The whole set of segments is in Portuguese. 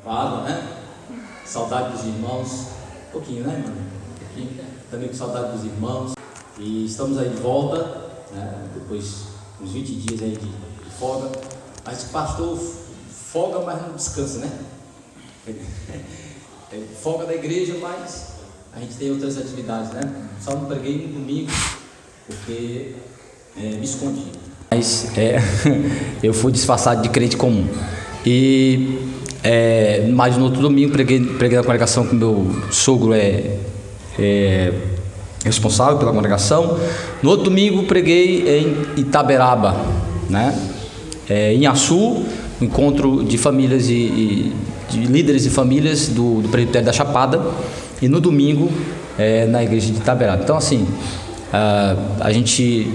Fala, né? Saudade dos irmãos. Um pouquinho, né, mano? Um pouquinho. Também com saudade dos irmãos. E estamos aí de volta, né? Depois uns 20 dias aí de folga. Mas o pastor folga, mas não descansa, né? Folga da igreja, mas a gente tem outras atividades, né? Só não preguei no domingo, porque me escondi. Mas eu fui disfarçado de crente comum. Mas no outro domingo preguei na congregação que meu sogro é responsável pela congregação. No outro domingo preguei em Itaberaba, né? Em Açu, encontro de famílias e de líderes e famílias do presbitério da Chapada. E no domingo na igreja de Itaberaba. Então assim, a gente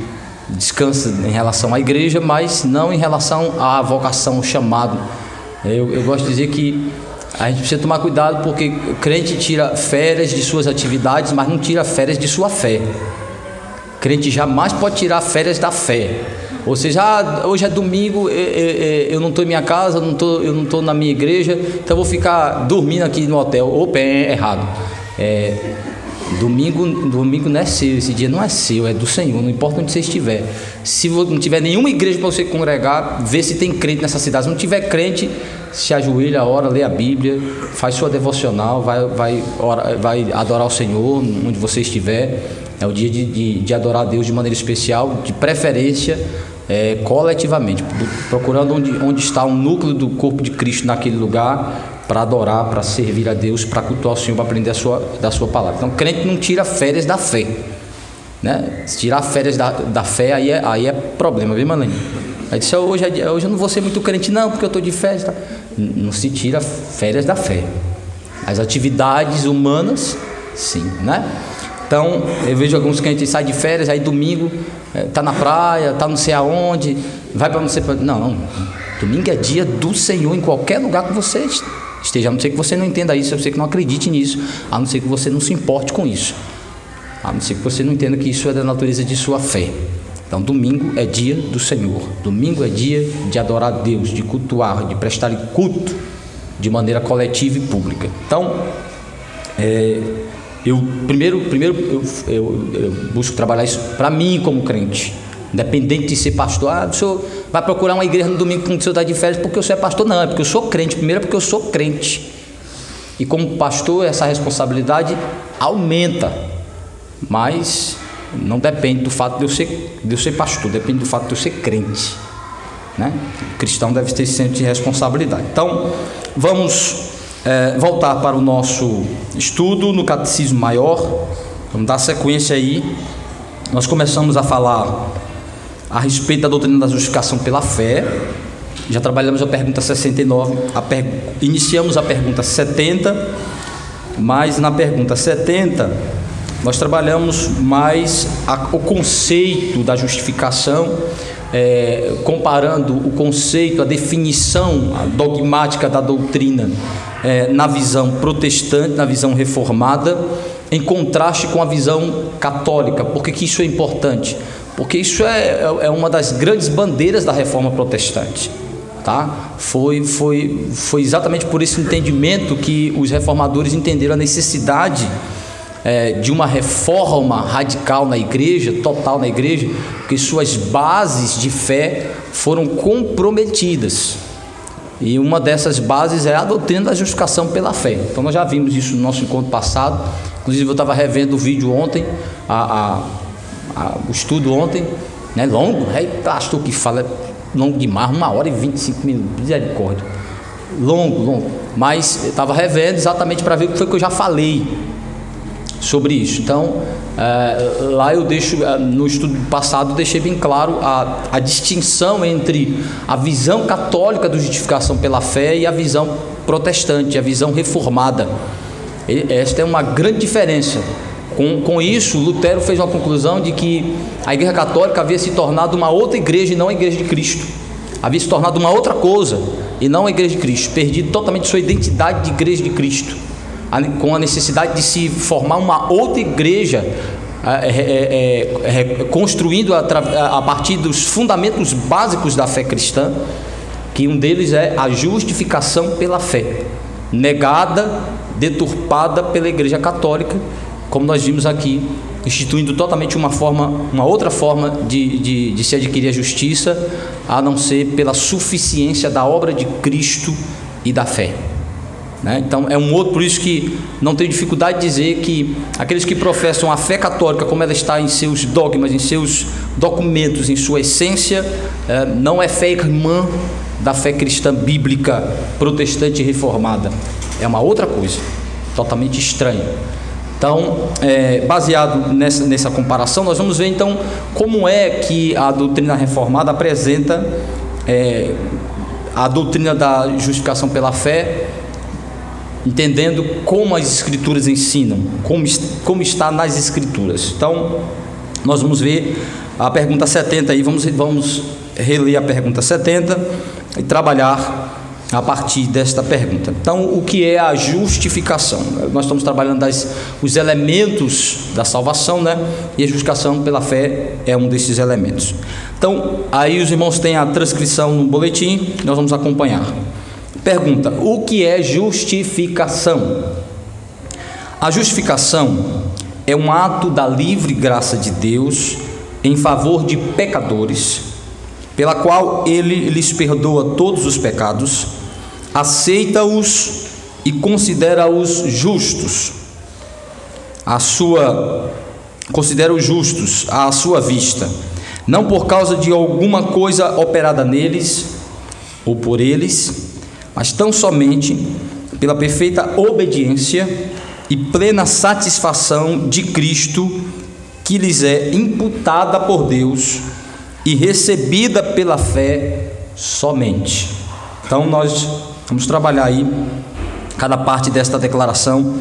descansa em relação à igreja, mas não em relação à vocação, ao chamado. Eu gosto de dizer que a gente precisa tomar cuidado, porque o crente tira férias de suas atividades, mas não tira férias de sua fé. O crente jamais pode tirar férias da fé. Ou seja, hoje é domingo, eu não estou em minha casa, eu não estou na minha igreja, então eu vou ficar dormindo aqui no hotel. Opa, é errado. Domingo não é seu, esse dia não é seu, é do Senhor, não importa onde você estiver. Se não tiver nenhuma igreja para você congregar, vê se tem crente nessa cidade. Se não tiver crente, se ajoelha, ora, lê a Bíblia, faz sua devocional, vai adorar o Senhor onde você estiver. É o dia de adorar a Deus de maneira especial, de preferência coletivamente, procurando onde está o núcleo do corpo de Cristo naquele lugar, para adorar, para servir a Deus, para cultuar o Senhor, para aprender da sua palavra. Então, crente não tira férias da fé, né? Se tirar férias da fé, aí é problema, viu, Mananinho? Aí disse, hoje eu não vou ser muito crente não, porque eu estou de férias. Tá? Não se tira férias da fé. As atividades humanas, sim, né? Então, eu vejo alguns crentes saem de férias, aí domingo está na praia, está não sei aonde, vai para não sei... Não, domingo é dia do Senhor em qualquer lugar que você esteja, a não ser que você não entenda isso, a não ser que não acredite nisso, a não ser que você não se importe com isso, a não ser que você não entenda que isso é da natureza de sua fé. Então, domingo é dia do Senhor, domingo é dia de adorar a Deus, de cultuar, de prestar culto de maneira coletiva e pública. Então, eu busco trabalhar isso para mim como crente, independente de ser pastor. O senhor vai procurar uma igreja no domingo quando o senhor está de férias porque o senhor é pastor? Não, é porque eu sou crente. Primeiro é porque eu sou crente, e como pastor essa responsabilidade aumenta, mas não depende do fato de eu ser pastor, depende do fato de eu ser crente, né? O cristão deve ter sempre responsabilidade. Então vamos voltar para o nosso estudo no Catecismo Maior. Vamos dar sequência aí. Nós começamos a falar a respeito da doutrina da justificação pela fé. Já trabalhamos a pergunta 69, iniciamos a pergunta 70, mas na pergunta 70 nós trabalhamos mais o conceito da justificação, comparando o conceito, a definição dogmática da doutrina na visão protestante, na visão reformada, em contraste com a visão católica. Por que isso é importante? Porque isso é uma das grandes bandeiras da reforma protestante, tá? Foi exatamente por esse entendimento que os reformadores entenderam a necessidade de uma reforma radical na igreja, total na igreja, porque suas bases de fé foram comprometidas. E uma dessas bases é a doutrina da justificação pela fé. Então nós já vimos isso no nosso encontro passado. Inclusive eu estava revendo o vídeo ontem, o estudo ontem, né? Longo, pastor que fala longo demais, 1h25, misericórdia, longo, mas eu estava revendo exatamente para ver o que foi que eu já falei sobre isso. Então lá eu deixo, no estudo passado deixei bem claro a distinção entre a visão católica da justificação pela fé e a visão protestante, a visão reformada. Esta é uma grande diferença. Com isso, Lutero fez uma conclusão de que a Igreja Católica havia se tornado uma outra igreja e não a Igreja de Cristo. Havia se tornado uma outra coisa e não a Igreja de Cristo, perdido totalmente sua identidade de Igreja de Cristo, com a necessidade de se formar uma outra igreja, construindo a partir dos fundamentos básicos da fé cristã, que um deles é a justificação pela fé. negada, deturpada pela Igreja Católica, como nós vimos aqui, instituindo totalmente uma outra forma de se adquirir a justiça, a não ser pela suficiência da obra de Cristo e da fé. Então é um outro, por isso que não tenho dificuldade de dizer que aqueles que professam a fé católica como ela está em seus dogmas, em seus documentos, em sua essência, não é fé irmã da fé cristã bíblica protestante e reformada, é uma outra coisa, totalmente estranha. Então, baseado nessa comparação, nós vamos ver então como é que a doutrina reformada apresenta a doutrina da justificação pela fé, entendendo como as Escrituras ensinam, como está nas Escrituras. Então, nós vamos ver a pergunta 70 aí, vamos reler a pergunta 70 e trabalhar a partir desta pergunta. Então, o que é a justificação? Nós estamos trabalhando os elementos da salvação, e a justificação pela fé é um desses elementos. Então, aí os irmãos têm a transcrição no boletim, nós vamos acompanhar. Pergunta: o que é justificação? A justificação é um ato da livre graça de Deus em favor de pecadores, pela qual Ele lhes perdoa todos os pecados, aceita-os e considera-os justos, considera-os justos à sua vista, não por causa de alguma coisa operada neles ou por eles, mas tão somente pela perfeita obediência e plena satisfação de Cristo, que lhes é imputada por Deus e recebida pela fé somente. Então nós vamos trabalhar aí cada parte desta declaração.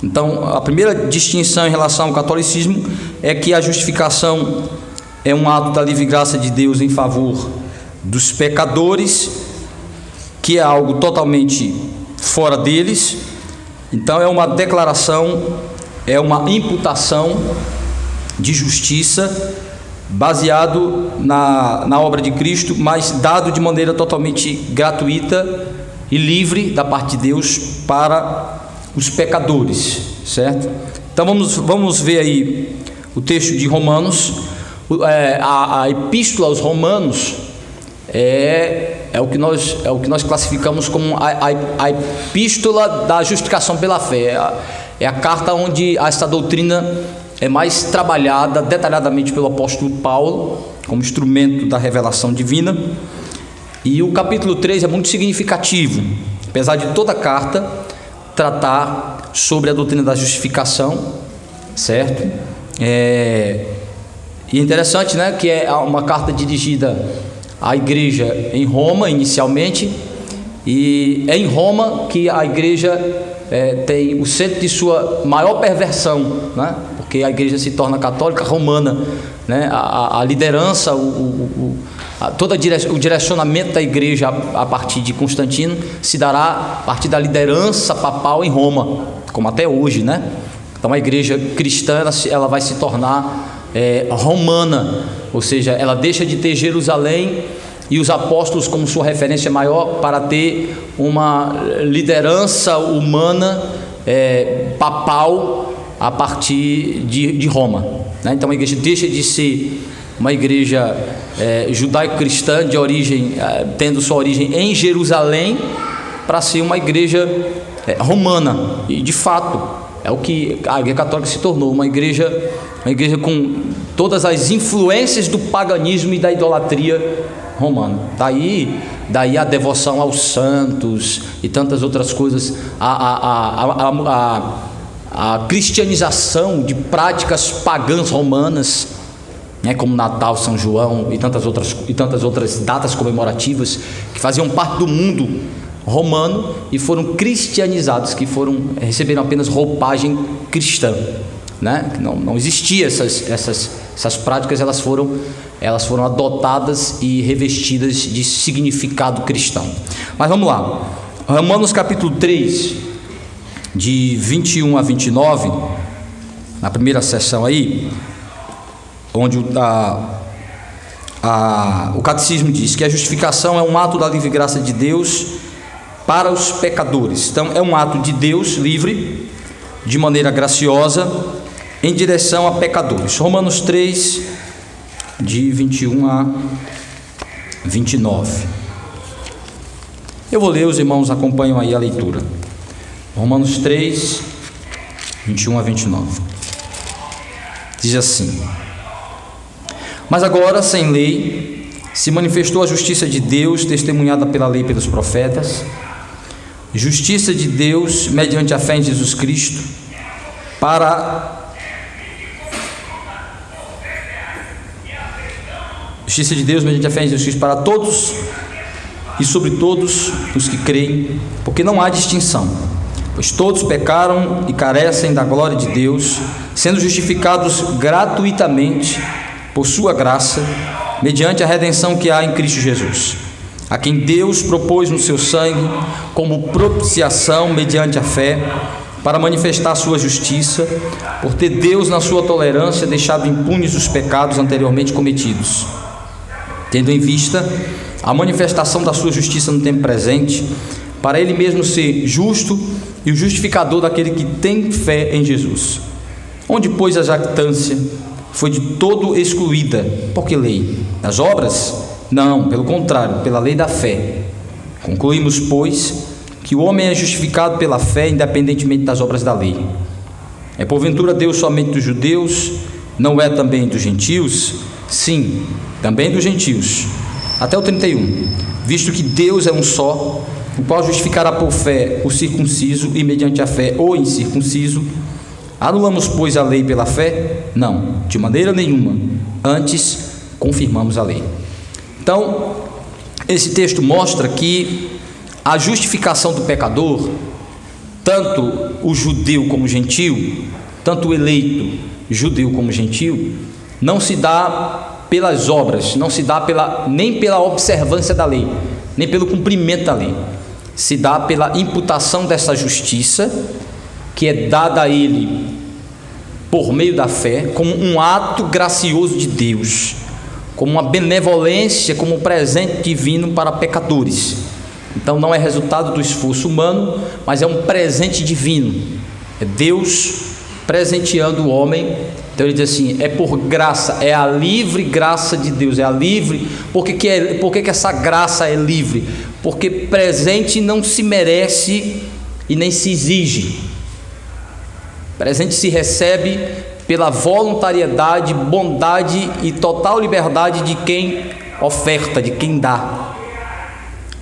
Então, a primeira distinção em relação ao catolicismo é que a justificação é um ato da livre graça de Deus em favor dos pecadores, que é algo totalmente fora deles. Então é uma declaração, é uma imputação de justiça baseado na obra de Cristo, mas dado de maneira totalmente gratuita e livre da parte de Deus para os pecadores, certo? Então vamos ver aí o texto de Romanos. A epístola aos Romanos é o que nós classificamos como a epístola da justificação pela fé. É a carta onde essa doutrina é mais trabalhada detalhadamente pelo apóstolo Paulo, como instrumento da revelação divina. E o capítulo 3 é muito significativo, apesar de toda a carta tratar sobre a doutrina da justificação, certo? E é interessante, que é uma carta dirigida à igreja em Roma inicialmente, e é em Roma que a igreja tem o centro de sua maior perversão, porque a igreja se torna católica romana, a liderança, todo o direcionamento da igreja a partir de Constantino se dará a partir da liderança papal em Roma, como até hoje, Então a igreja cristã ela vai se tornar romana, ou seja, ela deixa de ter Jerusalém e os apóstolos como sua referência maior para ter uma liderança humana papal a partir de Roma, Então a igreja deixa de ser uma igreja judaico-cristã de origem, tendo sua origem em Jerusalém, para ser uma igreja romana. E de fato é o que a igreja católica se tornou, uma igreja com todas as influências do paganismo e da idolatria romana. Daí a devoção aos santos e tantas outras coisas, a cristianização de práticas pagãs romanas, como Natal, São João e tantas outras datas comemorativas que faziam parte do mundo romano e foram cristianizados, que receberam apenas roupagem cristã, Não existia essas práticas, elas foram adotadas e revestidas de significado cristão. Mas vamos lá, Romanos capítulo 3, de 21 a 29, na primeira seção aí, onde o catecismo diz que a justificação é um ato da livre graça de Deus para os pecadores. Então é um ato de Deus livre, de maneira graciosa, em direção a pecadores. Romanos 3, de 21 a 29. Eu vou ler, os irmãos acompanham aí a leitura. Romanos 3, 21 a 29. Diz assim: mas agora, sem lei, se manifestou a justiça de Deus, testemunhada pela lei e pelos profetas, justiça de Deus mediante a fé em Jesus Cristo, justiça de Deus mediante a fé em Jesus Cristo para todos e sobre todos os que creem, porque não há distinção, pois todos pecaram e carecem da glória de Deus, sendo justificados gratuitamente por sua graça, mediante a redenção que há em Cristo Jesus, a quem Deus propôs no seu sangue como propiciação mediante a fé, para manifestar sua justiça, por ter Deus na sua tolerância deixado impunes os pecados anteriormente cometidos, tendo em vista a manifestação da sua justiça no tempo presente, para ele mesmo ser justo e o justificador daquele que tem fé em Jesus. Onde, pois, a jactância foi de todo excluída. Por que lei? Das obras? Não, pelo contrário, pela lei da fé. Concluímos, pois, que o homem é justificado pela fé, independentemente das obras da lei. É porventura Deus somente dos judeus? Não é também dos gentios? Sim, também dos gentios. Até o 31. Visto que Deus é um só, o qual justificará por fé o circunciso e mediante a fé o incircunciso. Anulamos, pois, a lei pela fé? Não, de maneira nenhuma. Antes, confirmamos a lei. Então, esse texto mostra que a justificação do pecador, tanto o judeu como o gentio, tanto o eleito judeu como gentio, não se dá pelas obras, não se dá nem pela observância da lei, nem pelo cumprimento da lei. Se dá pela imputação dessa justiça, que é dada a ele por meio da fé, como um ato gracioso de Deus, como uma benevolência, como um presente divino para pecadores. Então não é resultado do esforço humano, mas é um presente divino. É Deus presenteando o homem. Então ele diz assim: é por graça, é a livre graça de Deus, é a livre. Por que essa graça é livre? Porque presente não se merece e nem se exige. Presente se recebe pela voluntariedade, bondade e total liberdade de quem oferta, de quem dá.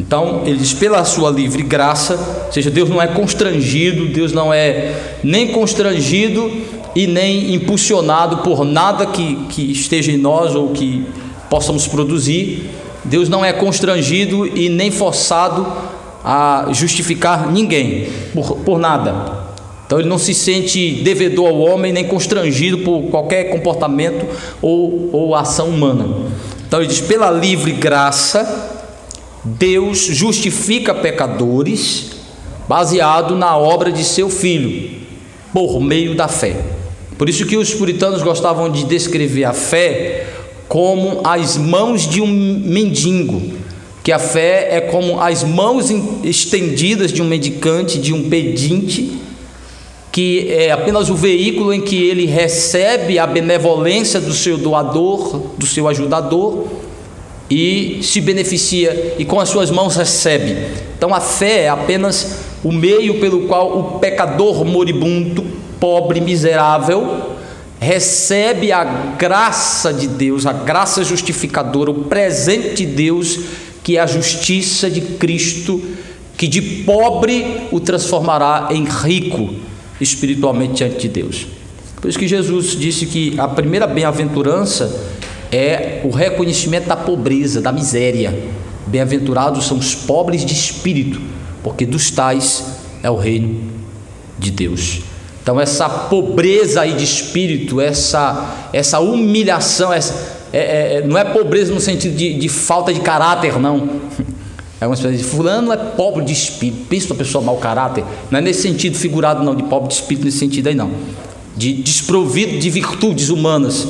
Então ele diz: pela sua livre graça, ou seja, Deus não é constrangido, Deus não é nem constrangido e nem impulsionado por nada que esteja em nós ou que possamos produzir. Deus não é constrangido e nem forçado a justificar ninguém por nada. Então ele não se sente devedor ao homem, nem constrangido por qualquer comportamento ou ação humana. Então ele diz: pela livre graça, Deus justifica pecadores baseado na obra de seu Filho, por meio da fé. Por isso que os puritanos gostavam de descrever a fé como as mãos de um mendigo, que a fé é como as mãos estendidas de um mendicante, de um pedinte, que é apenas o veículo em que ele recebe a benevolência do seu doador, do seu ajudador, e se beneficia, e com as suas mãos recebe. Então a fé é apenas o meio pelo qual o pecador moribundo, pobre, miserável, recebe a graça de Deus, a graça justificadora, o presente de Deus, que é a justiça de Cristo, que de pobre o transformará em rico espiritualmente diante de Deus. Por isso que Jesus disse que a primeira bem-aventurança é o reconhecimento da pobreza, da miséria. Bem-aventurados são os pobres de espírito, porque dos tais é o reino de Deus. Então essa pobreza aí de espírito, essa humilhação, não é pobreza no sentido de falta de caráter, não. É uma espécie de fulano é pobre de espírito, pensa uma pessoa mau caráter. Não é nesse sentido figurado não, de pobre de espírito, nesse sentido aí não, de desprovido de virtudes humanas,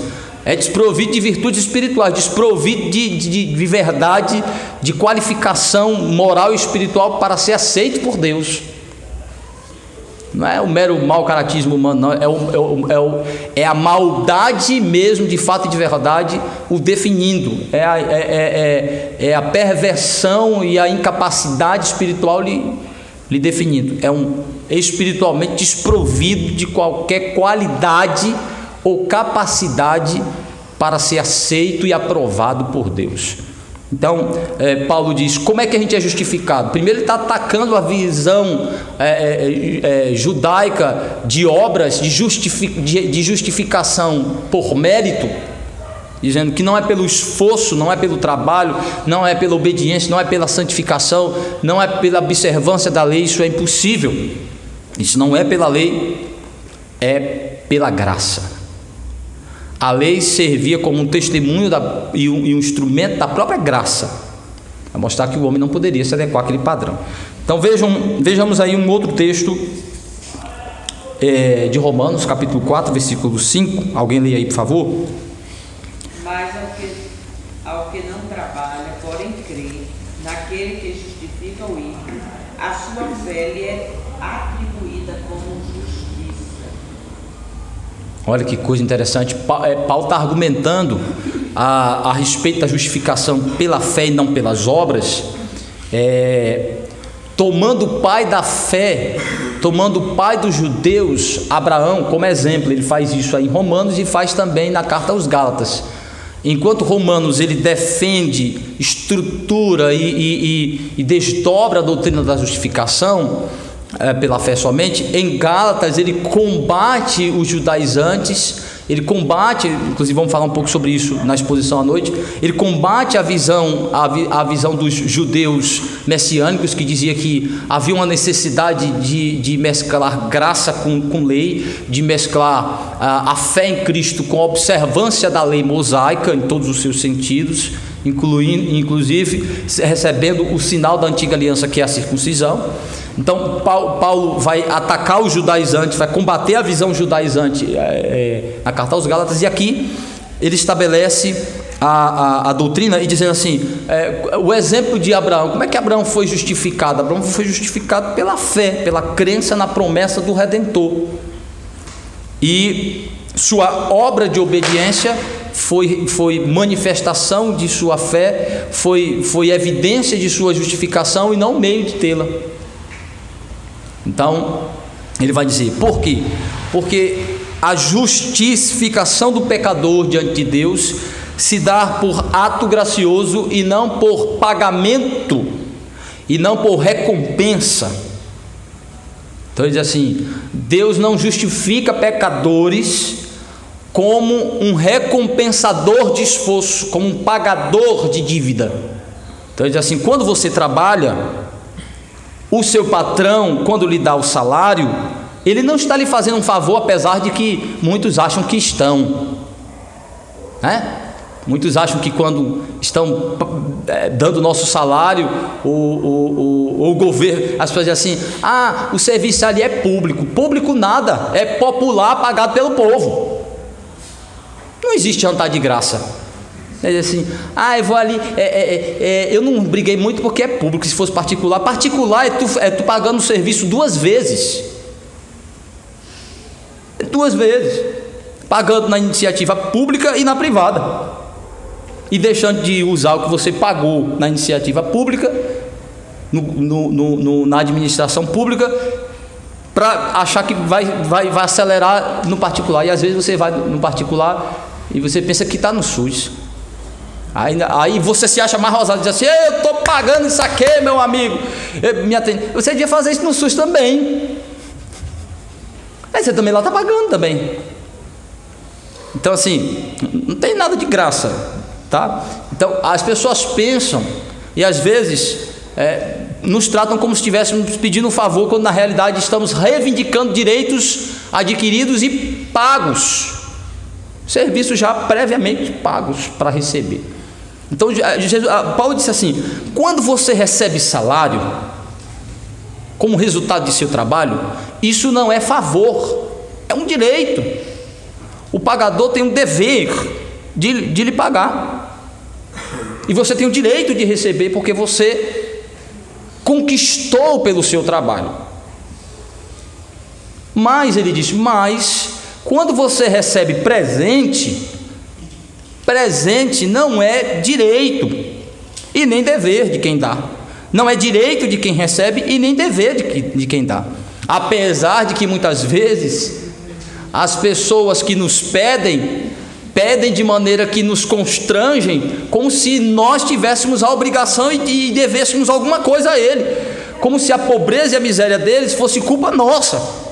é desprovido de virtudes espirituais, desprovido de verdade, de qualificação moral e espiritual para ser aceito por Deus. Não é o mero mau caratismo humano, não, é a maldade mesmo, de fato e de verdade, o definindo, é a perversão e a incapacidade espiritual lhe definindo. É um espiritualmente desprovido de qualquer qualidade ou capacidade para ser aceito e aprovado por Deus. Então, Paulo diz, como é que a gente é justificado? Primeiro ele está atacando a visão judaica de obras, de justificação por mérito, dizendo que não é pelo esforço, não é pelo trabalho, não é pela obediência, não é pela santificação, não é pela observância da lei, isso é impossível. Isso não é pela lei, é pela graça. A lei servia como um testemunho e um instrumento da própria graça, a mostrar que o homem não poderia se adequar àquele padrão. Então vejamos aí um outro texto de Romanos, capítulo 4, versículo 5. Alguém lê aí, por favor? Mas ao que não trabalha, porém crê naquele que justifica o ímpio, a sua fé lhe é atribuída como justiça. Olha que coisa interessante. Paulo está argumentando a respeito da justificação pela fé e não pelas obras, tomando o pai da fé, tomando o pai dos judeus, Abraão, como exemplo. Ele faz isso aí em Romanos e faz também na carta aos Gálatas. Enquanto Romanos ele defende, estrutura e desdobra a doutrina da justificação pela fé somente, em Gálatas ele combate os judaizantes, ele combate, inclusive vamos falar um pouco sobre isso na exposição à noite, ele combate a visão dos judeus messiânicos, que dizia que havia uma necessidade de mesclar graça com lei, de mesclar a fé em Cristo com a observância da lei mosaica em todos os seus sentidos, inclusive recebendo o sinal da antiga aliança, que é a circuncisão. Então Paulo vai atacar os judaizantes, vai combater a visão judaizante na carta aos Gálatas, e aqui ele estabelece a doutrina e dizendo assim, o exemplo de Abraão. Como é que Abraão foi justificado? Abraão foi justificado pela fé, pela crença na promessa do Redentor, e sua obra de obediência foi manifestação de sua fé, foi evidência de sua justificação e não meio de tê-la. Então ele vai dizer, por quê? Porque a justificação do pecador diante de Deus se dá por ato gracioso e não por pagamento, e não por recompensa. Então ele diz assim, Deus não justifica pecadores como um recompensador de esforço, como um pagador de dívida. Então ele diz assim, quando você trabalha, o seu patrão, quando lhe dá o salário, ele não está lhe fazendo um favor, apesar de que muitos acham que estão, né? Muitos acham que quando estão dando o nosso salário, o governo, as pessoas dizem assim, o serviço ali é público. Público nada, é popular, pagado pelo povo. Não existe jantar de graça. Ele diz assim, eu vou ali, eu não briguei muito porque é público. Se fosse particular é tu pagando o serviço duas vezes, pagando na iniciativa pública e na privada, e deixando de usar o que você pagou na iniciativa pública, na administração pública, para achar que vai acelerar no particular. E às vezes você vai no particular e você pensa que está no SUS. Aí você se acha mais rosado, diz assim, eu estou pagando isso aqui, meu amigo, você devia fazer isso no SUS também. Aí você também lá está pagando também. Então assim, não tem nada de graça, tá? Então as pessoas pensam, e às vezes nos tratam como se estivéssemos pedindo um favor, quando na realidade estamos reivindicando direitos adquiridos e pagos, serviços já previamente pagos para receber. Então Paulo disse assim, quando você recebe salário como resultado de seu trabalho, isso não é favor, é um direito. O pagador tem um dever de lhe pagar. E você tem o direito de receber, porque você conquistou pelo seu trabalho. Mas, ele diz, mas quando você recebe presente, presente não é direito e nem dever de quem dá. Não é direito de quem recebe e nem dever de quem dá. Apesar de que muitas vezes as pessoas que nos pedem de maneira que nos constrangem, como se nós tivéssemos a obrigação e devêssemos alguma coisa a ele, como se a pobreza e a miséria deles fosse culpa nossa.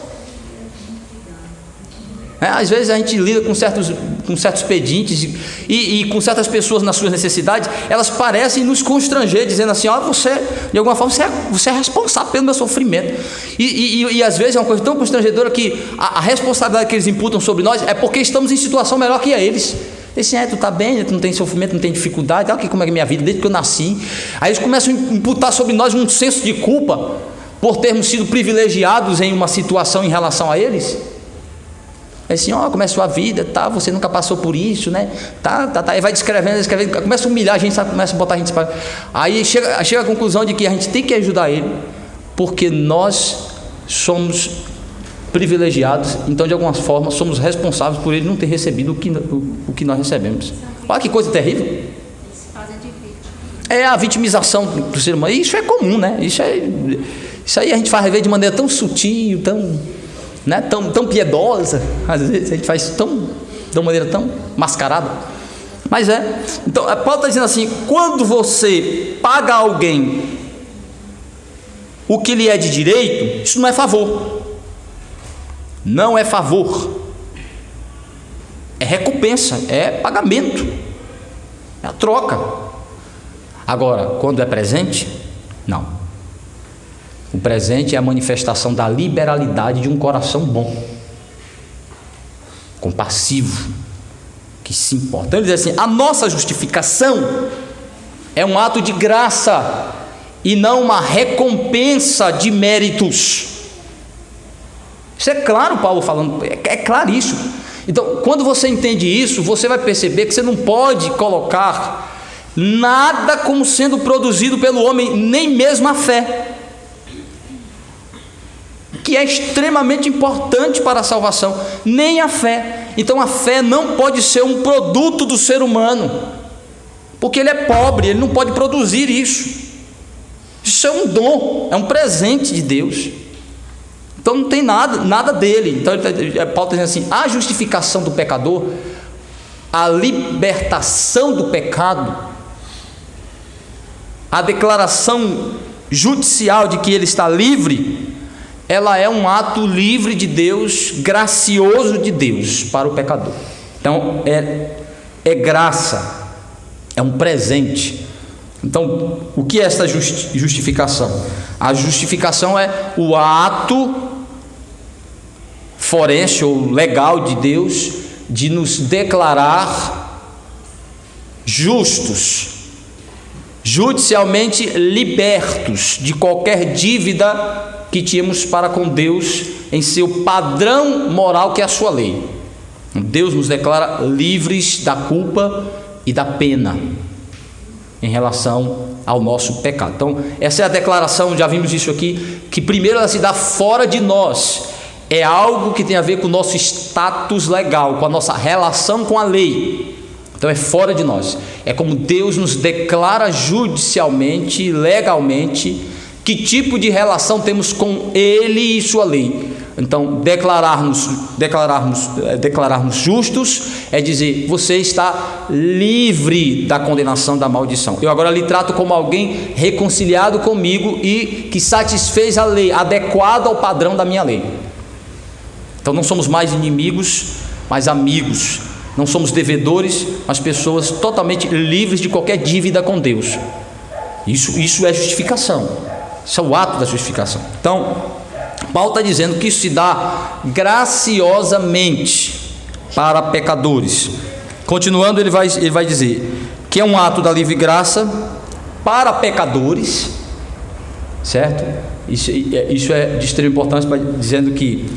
Às vezes a gente lida com certos pedintes e com certas pessoas nas suas necessidades, elas parecem nos constranger, dizendo assim, você, de alguma forma, você é responsável pelo meu sofrimento. E às vezes é uma coisa tão constrangedora que a responsabilidade que eles imputam sobre nós é porque estamos em situação melhor que a eles. Dizem, tu está bem, tu não tem sofrimento, não tem dificuldade, olha aqui como é que é a minha vida, desde que eu nasci. Aí eles começam a imputar sobre nós um senso de culpa por termos sido privilegiados em uma situação em relação a eles. É assim, como é a sua vida, tá? Você nunca passou por isso, né? Tá. Aí vai descrevendo, começa a humilhar a gente, sabe? Começa a botar a gente para... Aí chega a conclusão de que a gente tem que ajudar ele, porque nós somos privilegiados, então de alguma forma somos responsáveis por ele não ter recebido o que nós recebemos. Olha que coisa terrível. É a vitimização do ser humano. E isso é comum, né? Isso aí a gente faz ver de maneira tão sutil, tão piedosa. Às vezes a gente faz de uma maneira tão mascarada. Mas então Paulo está dizendo assim, quando você paga a alguém o que lhe é de direito, isso não é favor. Não é favor, é recompensa, é pagamento, é a troca. Agora, quando é presente, não. O presente é a manifestação da liberalidade de um coração bom, compassivo, que se importa. Então ele diz assim, a nossa justificação é um ato de graça e não uma recompensa de méritos. Isso é claro, Paulo falando, é claríssimo. Então, quando você entende isso, você vai perceber que você não pode colocar nada como sendo produzido pelo homem, nem mesmo a fé, que é extremamente importante para a salvação, nem a fé. Então a fé não pode ser um produto do ser humano, porque ele é pobre, ele não pode produzir isso. Isso é um dom, é um presente de Deus. Então não tem nada dele. Então Paulo está dizendo assim, a justificação do pecador, a libertação do pecado, a declaração judicial de que ele está livre, ela é um ato livre de Deus, gracioso de Deus para o pecador. Então é graça, é um presente. Então o que é esta justificação? A justificação é o ato forense ou legal de Deus de nos declarar justos, judicialmente libertos de qualquer dívida que tínhamos para com Deus em seu padrão moral, que é a sua lei. Deus nos declara livres da culpa e da pena em relação ao nosso pecado. Então essa é a declaração, já vimos isso aqui, que primeiro ela se dá fora de nós. É algo que tem a ver com o nosso status legal, com a nossa relação com a lei. Então é fora de nós. É como Deus nos declara judicialmente, legalmente, que tipo de relação temos com Ele e sua lei. Então declararmos justos é dizer, você está livre da condenação, da maldição. Eu agora lhe trato como alguém reconciliado comigo e que satisfez a lei, adequado ao padrão da minha lei. Então não somos mais inimigos, mas amigos. Não somos devedores, mas pessoas totalmente livres de qualquer dívida com Deus. Isso é justificação. Isso é o ato da justificação. Então Paulo está dizendo que isso se dá graciosamente para pecadores. Continuando, ele vai dizer que é um ato da livre graça para pecadores, certo? Isso é de extrema importância, dizendo que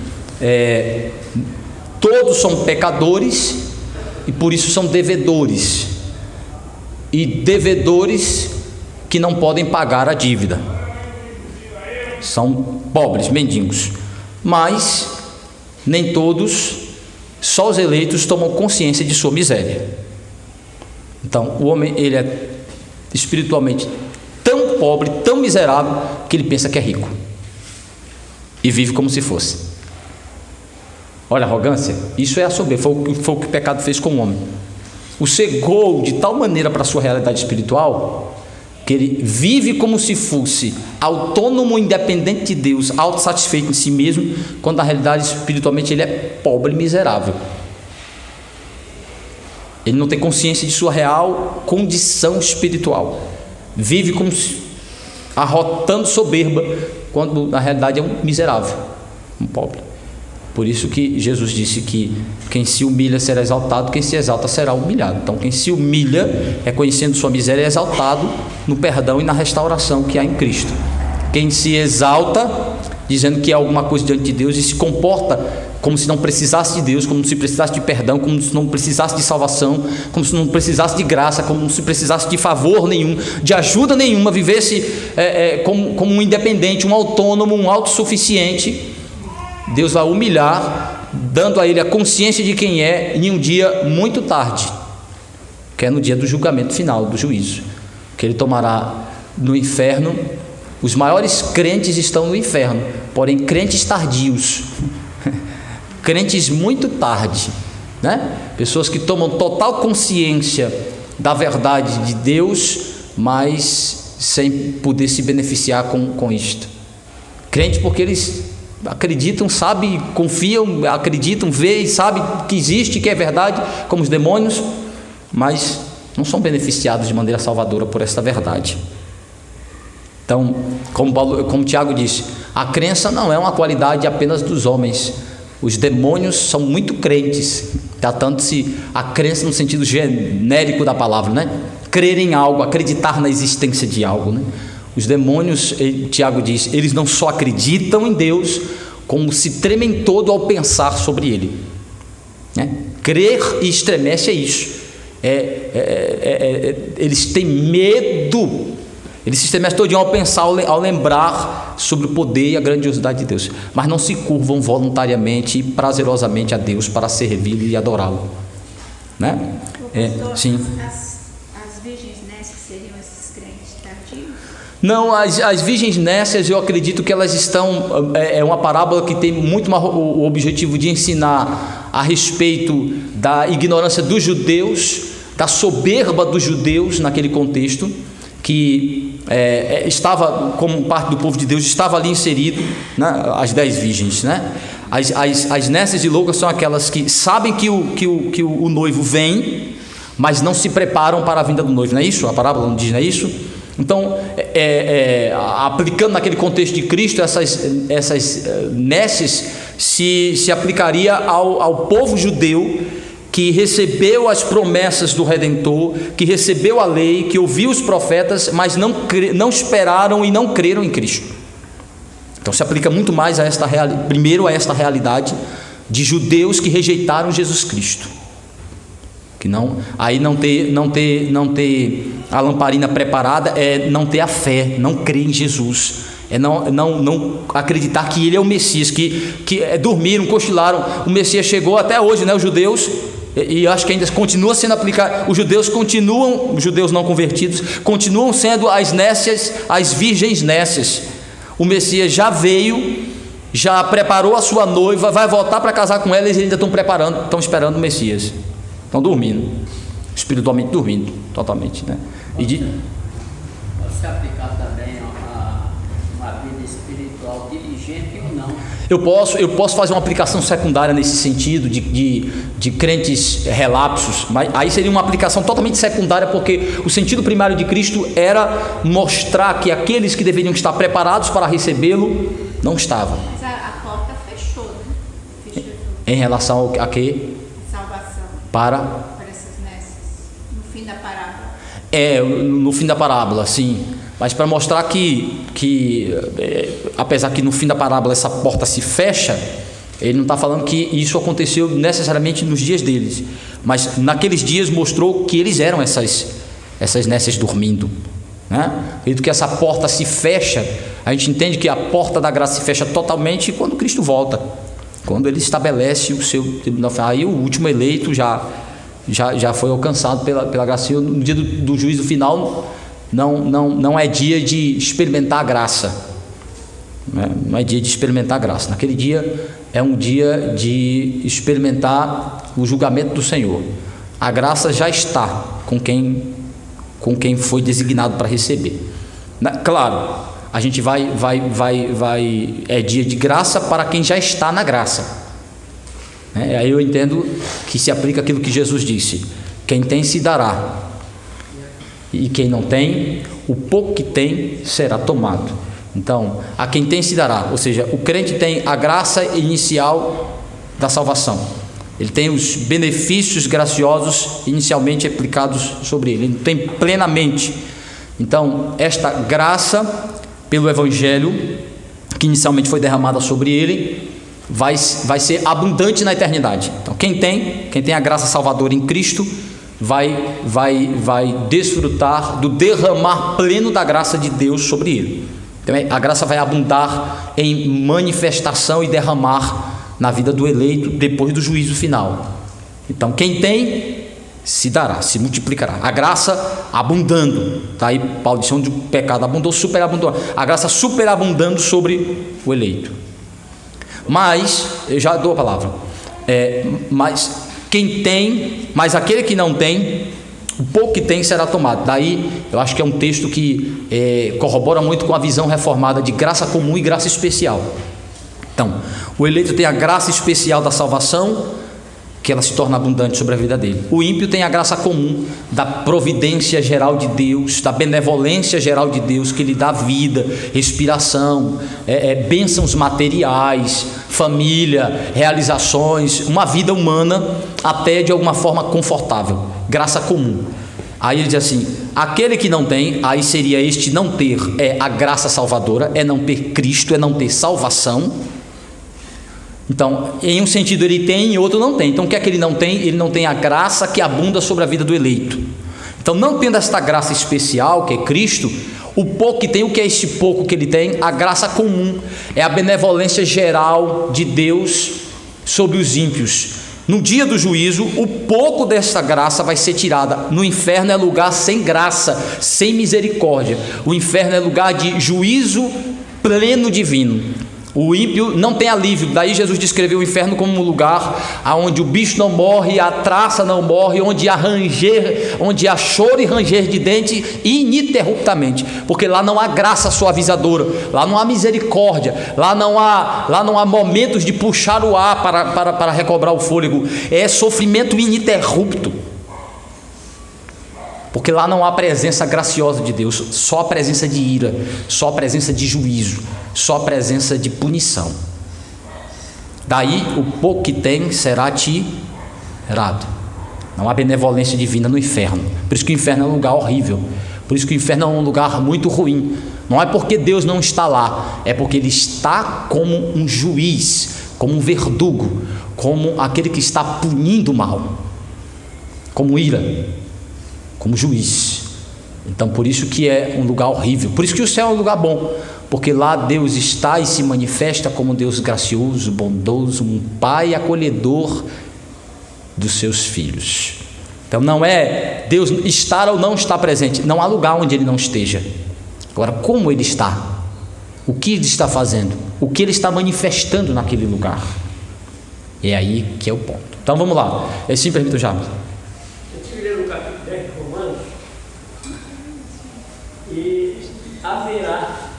todos são pecadores, e por isso são devedores, e devedores que não podem pagar a dívida, são pobres, mendigos. Mas nem todos, só os eleitos tomam consciência de sua miséria. Então o homem, ele é espiritualmente tão pobre, tão miserável, que ele pensa que é rico e vive como se fosse. Olha a arrogância, isso é a soberba, foi o que o pecado fez com o homem. O cegou de tal maneira para a sua realidade espiritual, que ele vive como se fosse autônomo, independente de Deus, autossatisfeito em si mesmo, quando na realidade espiritualmente ele é pobre e miserável. Ele não tem consciência de sua real condição espiritual, vive como se arrotando soberba, quando na realidade é um miserável, um pobre. Por isso que Jesus disse que quem se humilha será exaltado, quem se exalta será humilhado. Então quem se humilha, reconhecendo sua miséria, é exaltado no perdão e na restauração que há em Cristo. Quem se exalta, dizendo que é alguma coisa diante de Deus, e se comporta como se não precisasse de Deus, como se precisasse de perdão, como se não precisasse de salvação, como se não precisasse de graça, como se precisasse de favor nenhum, de ajuda nenhuma, vivesse como um independente, um autônomo, um autossuficiente, Deus vai humilhar, dando a ele a consciência de quem é, em um dia muito tarde, que é no dia do julgamento final, do juízo, que ele tomará no inferno. Os maiores crentes estão no inferno, porém crentes tardios, crentes muito tarde, né? Pessoas que tomam total consciência da verdade de Deus, mas sem poder se beneficiar com isto. Crente porque eles acreditam, sabem, confiam, acreditam, veem, sabem que existe, que é verdade, como os demônios, mas não são beneficiados de maneira salvadora por esta verdade. Então, como Tiago disse, a crença não é uma qualidade apenas dos homens. Os demônios são muito crentes, tratando-se a crença no sentido genérico da palavra, né? Crer em algo, acreditar na existência de algo, né? Os demônios, Tiago diz, eles não só acreditam em Deus, como se tremem todo ao pensar sobre Ele, né? Crer e estremece é isso. Eles têm medo, eles se estremecem todo dia ao pensar, ao lembrar sobre o poder e a grandiosidade de Deus, mas não se curvam voluntariamente e prazerosamente a Deus para servi-lo e adorá-lo, né? Sim. As virgens nécias seriam esses crentes tardios? Não, as virgens nécias, eu acredito que elas estão, é uma parábola que tem muito o objetivo de ensinar a respeito da ignorância dos judeus, da soberba dos judeus naquele contexto, que estava como parte do povo de Deus, estava ali inserido, né, as 10 virgens, né? As nécias e loucas são aquelas que sabem que o noivo vem, mas não se preparam para a vinda do noivo, não é isso? A parábola não diz, não é isso? Então, aplicando naquele contexto de Cristo, essas nécias se aplicaria ao povo judeu que recebeu as promessas do Redentor, que recebeu a lei, que ouviu os profetas, mas não esperaram e não creram em Cristo. Então se aplica muito mais primeiro a esta realidade de judeus que rejeitaram Jesus Cristo, que não ter a lamparina preparada é não ter a fé, não crer em Jesus, é não acreditar que Ele é o Messias, que dormiram, cochilaram. O Messias chegou até hoje, né? Os judeus, e acho que ainda continua sendo aplicado, os judeus não convertidos, continuam sendo as nécias, as virgens nécias. O Messias já veio, já preparou a sua noiva, vai voltar para casar com ela, e eles ainda estão esperando o Messias, estão dormindo, espiritualmente dormindo, totalmente, né? Pode ser aplicado também a uma vida espiritual diligente ou não? Eu posso fazer uma aplicação secundária nesse sentido de crentes relapsos, mas aí seria uma aplicação totalmente secundária, porque o sentido primário de Cristo era mostrar que aqueles que deveriam estar preparados para recebê-lo não estavam. Mas a porta fechou, né? Fechou Em relação a quê? salvação Para essas nécias, no fim da parábola. no fim da parábola, sim. Mas para mostrar que apesar que no fim da parábola essa porta se fecha, ele não está falando que isso aconteceu necessariamente nos dias deles, mas naqueles dias mostrou que eles eram essas nécias dormindo, né? E do que essa porta se fecha, a gente entende que a porta da graça se fecha totalmente quando Cristo volta, quando ele estabelece o seu tribunal. Aí o último eleito já foi alcançado pela graça. No dia do juízo final não é dia de experimentar a graça, né? Não é dia de experimentar a graça. Naquele dia é um dia de experimentar o julgamento do Senhor. A graça já está com quem foi designado para receber. Claro, a gente vai é dia de graça para quem já está na graça. Aí eu entendo que se aplica aquilo que Jesus disse: quem tem se dará, e quem não tem, o pouco que tem será tomado. Então, a quem tem se dará, ou seja, o crente tem a graça inicial da salvação, ele tem os benefícios graciosos inicialmente aplicados sobre ele tem plenamente. Então, esta graça pelo Evangelho, que inicialmente foi derramada sobre ele, vai ser abundante na eternidade. Então, quem tem a graça salvadora em Cristo, vai desfrutar do derramar pleno da graça de Deus sobre ele. Então, a graça vai abundar em manifestação e derramar na vida do eleito depois do juízo final. Então, quem tem, se dará, se multiplicará. A graça abundando, tá aí Paulo disse: onde o pecado abundou, superabundou. A graça superabundando sobre o eleito. Mas, eu já dou a palavra, mas quem tem, mas aquele que não tem, o pouco que tem será tomado. Daí eu acho que é um texto que corrobora muito com a visão reformada de graça comum e graça especial. Então, o eleito tem a graça especial da salvação, que ela se torna abundante sobre a vida dele. O ímpio tem a graça comum da providência geral de Deus, da benevolência geral de Deus, que lhe dá vida, respiração, bênçãos materiais, família, realizações, uma vida humana até de alguma forma confortável. Graça comum. Aí ele diz assim: aquele que não tem, aí seria este não ter a graça salvadora, é não ter Cristo, é não ter salvação. Então, em um sentido ele tem, em outro não tem. Então, o que é que ele não tem? Ele não tem a graça que abunda sobre a vida do eleito. Então, não tendo esta graça especial, que é Cristo, o pouco que tem, o que é este pouco que ele tem? A graça comum, é a benevolência geral de Deus sobre os ímpios. No dia do juízo, o pouco desta graça vai ser tirada. No inferno é lugar sem graça, sem misericórdia. O inferno é lugar de juízo pleno divino. O ímpio não tem alívio. Daí Jesus descreveu o inferno como um lugar onde o bicho não morre, a traça não morre, onde há choro e ranger de dente ininterruptamente, porque lá não há graça suavizadora, lá não há misericórdia, lá não há momentos de puxar o ar para recobrar o fôlego. É sofrimento ininterrupto, porque lá não há presença graciosa de Deus, só a presença de ira, só a presença de juízo, só a presença de punição. Daí o pouco que tem será tirado. Não há benevolência divina no inferno. Por isso que o inferno é um lugar horrível, por isso que o inferno é um lugar muito ruim. Não é porque Deus não está lá, é porque Ele está como um juiz, como um verdugo, como aquele que está punindo o mal, como ira, como juiz. Então, por isso que é um lugar horrível. Por isso que o céu é um lugar bom, porque lá Deus está e se manifesta como Deus gracioso, bondoso, um pai acolhedor dos seus filhos. Então, não é Deus estar ou não estar presente, não há lugar onde Ele não esteja. Agora, como Ele está? O que Ele está fazendo? O que Ele está manifestando naquele lugar? É aí que é o ponto. Então, vamos lá. É simples, permita, James. E haverá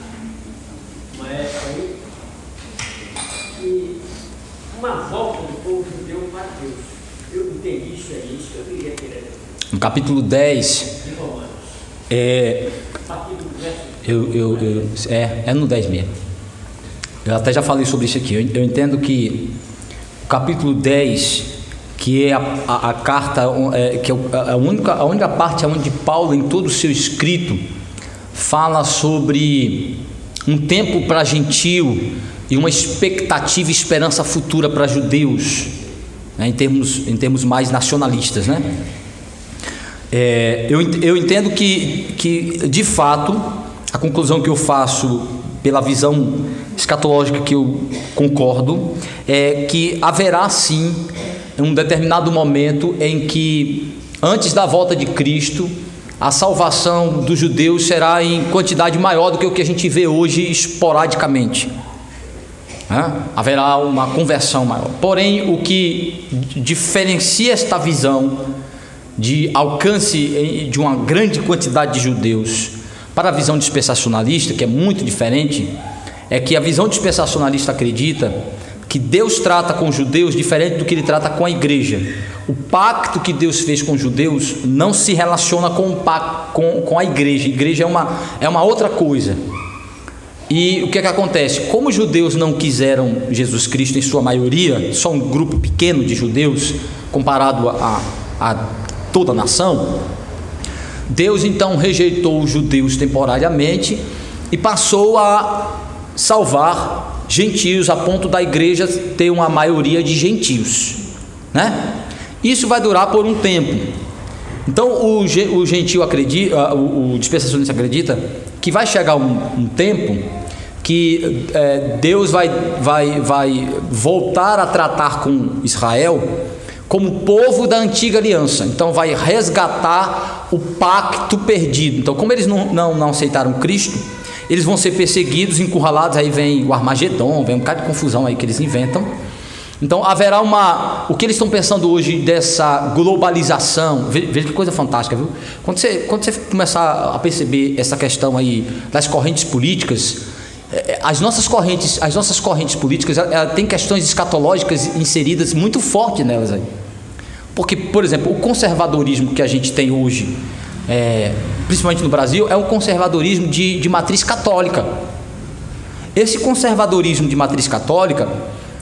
uma época aí que uma volta do povo judeu para Deus. Eu entendi isso, é isso que eu queria querer. No capítulo 10 De Romanos. É no 10 mesmo. Eu até já falei sobre isso aqui. Eu entendo que o capítulo 10, que é a carta, que é a única parte onde Paulo, em todo o seu escrito, fala sobre um tempo para gentio e uma expectativa e esperança futura para judeus. né, em termos mais nacionalistas, né? Eu entendo que, de fato, a conclusão que eu faço pela visão escatológica que eu concordo é que haverá sim um determinado momento em que, antes da volta de Cristo, a salvação dos judeus será em quantidade maior do que o que a gente vê hoje esporadicamente. Haverá uma conversão maior. Porém, o que diferencia esta visão de alcance de uma grande quantidade de judeus para a visão dispensacionalista, que é muito diferente, é que a visão dispensacionalista acredita que Deus trata com os judeus diferente do que ele trata com a igreja. O pacto que Deus fez com os judeus não se relaciona com a igreja. A igreja é uma outra coisa. E o que acontece? Como os judeus não quiseram Jesus Cristo em sua maioria, só um grupo pequeno de judeus comparado a toda a nação, Deus então rejeitou os judeus temporariamente e passou a salvar gentios, a ponto da igreja ter uma maioria de gentios, né? Isso vai durar por um tempo. Então o gentio acredita, o dispensacionista acredita que vai chegar um tempo que Deus vai voltar a tratar com Israel como povo da antiga aliança. Então vai resgatar o pacto perdido. Então, como eles não aceitaram Cristo, eles vão ser perseguidos, encurralados. Aí vem o Armagedon, vem um bocado de confusão aí que eles inventam. Então haverá o que eles estão pensando hoje dessa globalização. Veja que coisa fantástica, viu? Quando você começar a perceber essa questão aí das correntes políticas, as nossas correntes políticas, ela tem questões escatológicas inseridas muito forte nelas aí. Porque, por exemplo, o conservadorismo que a gente tem hoje, principalmente no Brasil, é um conservadorismo de matriz católica. Esse conservadorismo de matriz católica,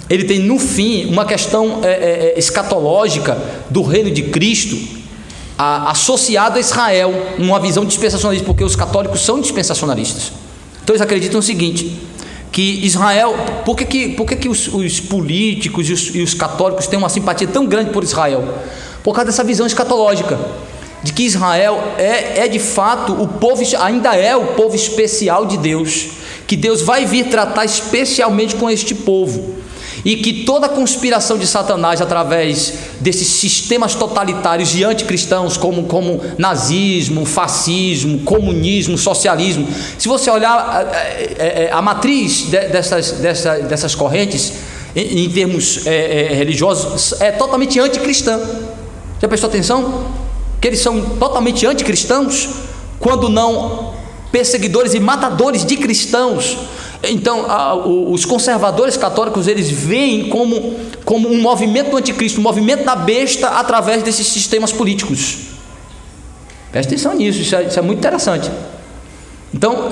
ele tem no fim uma questão escatológica do reino de Cristo associado a Israel, numa visão dispensacionalista, porque os católicos são dispensacionalistas. Então eles acreditam o seguinte, que Israel, por que os políticos e os católicos têm uma simpatia tão grande por Israel? Por causa dessa visão escatológica, de que Israel é de fato o povo, ainda é o povo especial de Deus, que Deus vai vir tratar especialmente com este povo, e que toda a conspiração de Satanás através desses sistemas totalitários e anticristãos como nazismo, fascismo, comunismo, socialismo, se você olhar a matriz dessas correntes em termos religiosos, é totalmente anticristã. Já prestou atenção? Que eles são totalmente anticristãos, quando não perseguidores e matadores de cristãos. Então os conservadores católicos, eles veem como um movimento do anticristo, um movimento da besta através desses sistemas políticos. Presta atenção nisso, isso é muito interessante. Então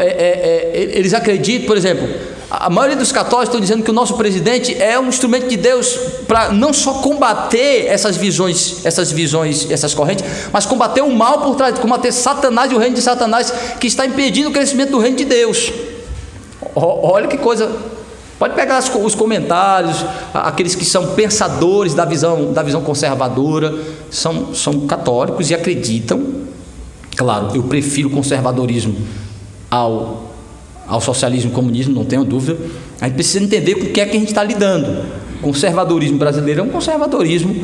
eles acreditam, por exemplo, a maioria dos católicos estão dizendo que o nosso presidente é um instrumento de Deus para não só combater essas visões, essas correntes, mas combater o mal por trás, combater Satanás e o reino de Satanás, que está impedindo o crescimento do reino de Deus. Olha que coisa. Pode pegar os comentários, aqueles que são pensadores da visão conservadora, são católicos e acreditam. Claro, eu prefiro o conservadorismo ao socialismo e comunismo, não tenho dúvida. A gente precisa entender com o que é que a gente está lidando. O conservadorismo brasileiro é um conservadorismo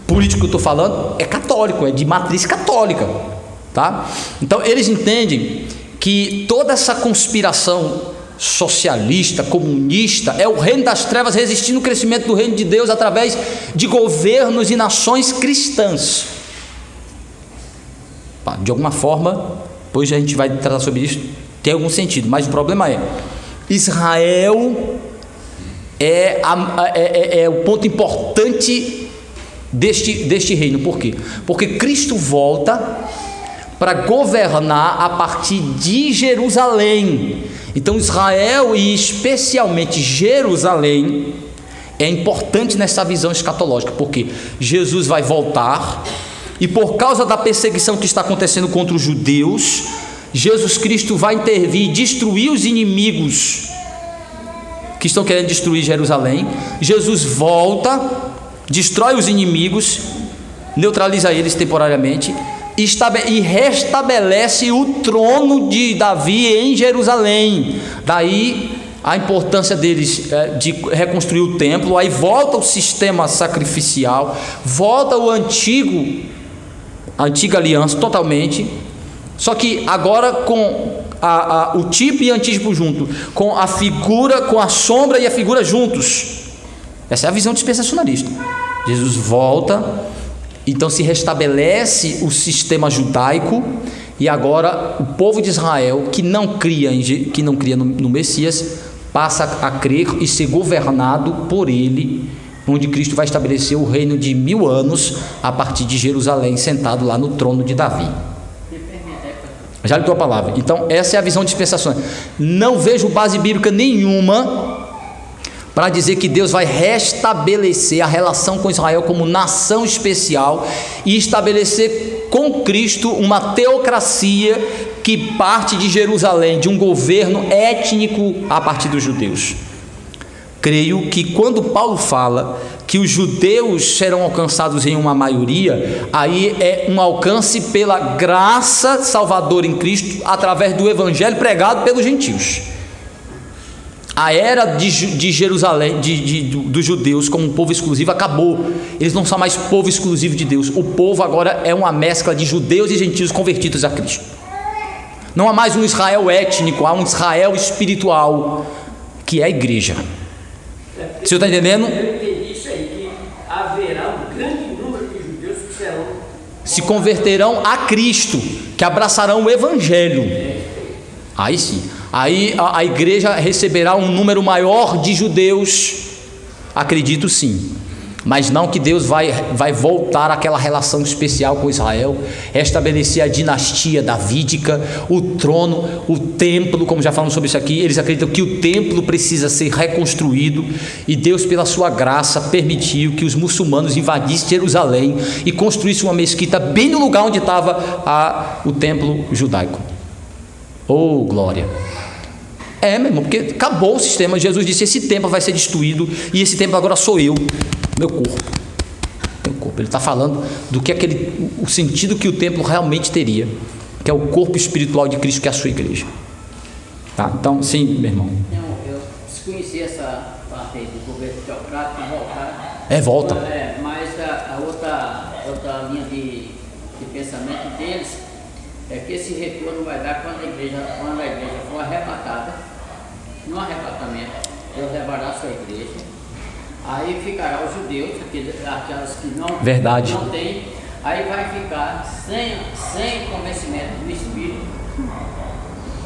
político que eu estou falando, é católico, é de matriz católica, tá? Então eles entendem que toda essa conspiração socialista, comunista, é o reino das trevas resistindo ao crescimento do reino de Deus através de governos e nações cristãs. De alguma forma, depois a gente vai tratar sobre isso, tem algum sentido, mas o problema é, Israel é o ponto importante deste reino. Por quê? Porque Cristo volta para governar a partir de Jerusalém. Então Israel, e especialmente Jerusalém, é importante nessa visão escatológica, porque Jesus vai voltar, e por causa da perseguição que está acontecendo contra os judeus, Jesus Cristo vai intervir e destruir os inimigos que estão querendo destruir Jerusalém. Jesus volta destrói os inimigos, neutraliza eles temporariamente e restabelece o trono de Davi em Jerusalém. Daí a importância deles de reconstruir o templo. Aí volta o sistema sacrificial, volta a antiga aliança totalmente, só que agora com o tipo e antítipo junto, com a figura, com a sombra e a figura juntos. Essa é a visão dispensacionalista. Jesus volta, então se restabelece o sistema judaico, e agora o povo de Israel, que não cria no Messias, passa a crer e ser governado por ele, onde Cristo vai estabelecer o reino de 1000 anos a partir de Jerusalém, sentado lá no trono de Davi. Já lhe dou a palavra. Então essa é a visão dispensacional. Não vejo base bíblica nenhuma para dizer que Deus vai restabelecer a relação com Israel como nação especial e estabelecer com Cristo uma teocracia que parte de Jerusalém, de um governo étnico a partir dos judeus. Creio que quando Paulo fala que os judeus serão alcançados em uma maioria, aí é um alcance pela graça salvadora em Cristo através do evangelho pregado pelos gentios. A era de Jerusalém, dos judeus como um povo exclusivo acabou. Eles não são mais povo exclusivo de Deus. O povo agora é uma mescla de judeus e gentios convertidos a Cristo. Não há mais um Israel étnico, há um Israel espiritual, que é a igreja. Você está entendendo? Eu entendi isso aí, que haverá um grande número de judeus que serão... Se converterão a Cristo, que abraçarão o evangelho. Aí sim. Aí a igreja receberá um número maior de judeus, acredito sim, mas não que Deus vai voltar àquela relação especial com Israel, restabelecer a dinastia davídica, o trono, o templo, como já falamos sobre isso aqui. Eles acreditam que o templo precisa ser reconstruído, e Deus, pela sua graça, permitiu que os muçulmanos invadissem Jerusalém e construíssem uma mesquita bem no lugar onde estava o templo judaico. Oh, glória! Meu irmão, porque acabou o sistema. Jesus disse: esse templo vai ser destruído, e esse templo agora sou eu, meu corpo. Ele está falando do que o sentido que o templo realmente teria, que é o corpo espiritual de Cristo, que é a sua igreja. Tá? Então, sim, meu irmão. Eu desconheci essa parte aí do governo teocrático voltar. Volta. Mas a outra linha de pensamento deles é que esse retorno vai dar quando a igreja for arrebatada. No arrebatamento, Deus levará a sua igreja. Aí ficará os judeus, aquelas que não têm. Aí vai ficar sem convencimento do Espírito.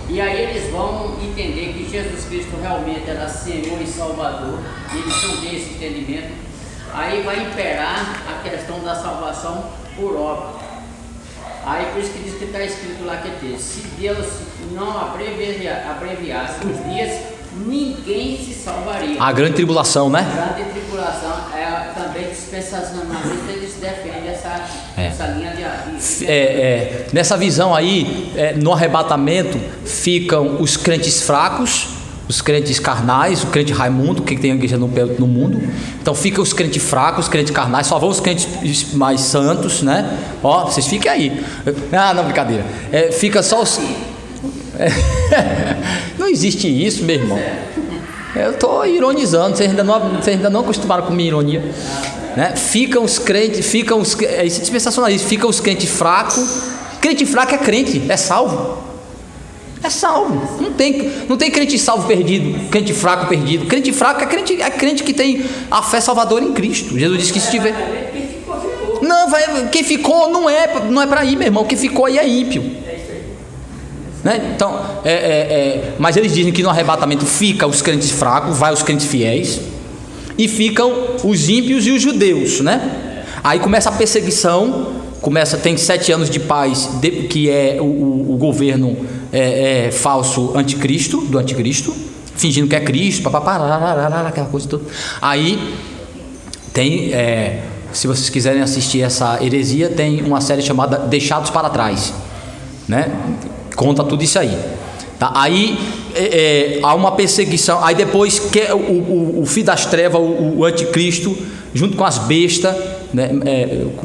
E aí eles vão entender que Jesus Cristo realmente era Senhor e Salvador. E eles não têm esse entendimento. Aí vai imperar a questão da salvação por obra. Aí por isso que diz que está escrito lá que se Deus não abreviasse os dias, ninguém se salvaria. A grande tribulação, né? A grande tribulação é também dispensacionalista, eles defendem essa linha de nessa visão aí, no arrebatamento ficam os crentes fracos, os crentes carnais, o crente Raimundo, que tem a igreja no mundo. Então fica os crentes fracos, os crentes carnais, só vão os crentes mais santos, né? Ó, vocês fiquem aí. Não, brincadeira. Fica só os... Não existe isso, meu irmão. Eu estou ironizando, vocês ainda não acostumaram com minha ironia, né? Ficam os crentes, isso é dispensacionalista, ficam os crentes fracos. Crente fraco é crente, é salvo. É salvo. Não tem crente salvo perdido, crente fraco perdido. Crente fraco é crente que tem a fé salvadora em Cristo. Jesus disse que se tiver... Não, quem ficou não é para ir, meu irmão. Quem ficou aí é ímpio. Né? Então, mas eles dizem que no arrebatamento fica os crentes fracos, vai os crentes fiéis, e ficam os ímpios e os judeus, né? Aí começa a perseguição, tem 7 anos de paz, que é o governo falso do anticristo, fingindo que é Cristo, aquela coisa toda. Aí tem, se vocês quiserem assistir essa heresia, tem uma série chamada Deixados para Trás, né? Conta tudo isso aí. Tá? Aí há uma perseguição. Aí depois que o filho das trevas, o anticristo, junto com as bestas, né,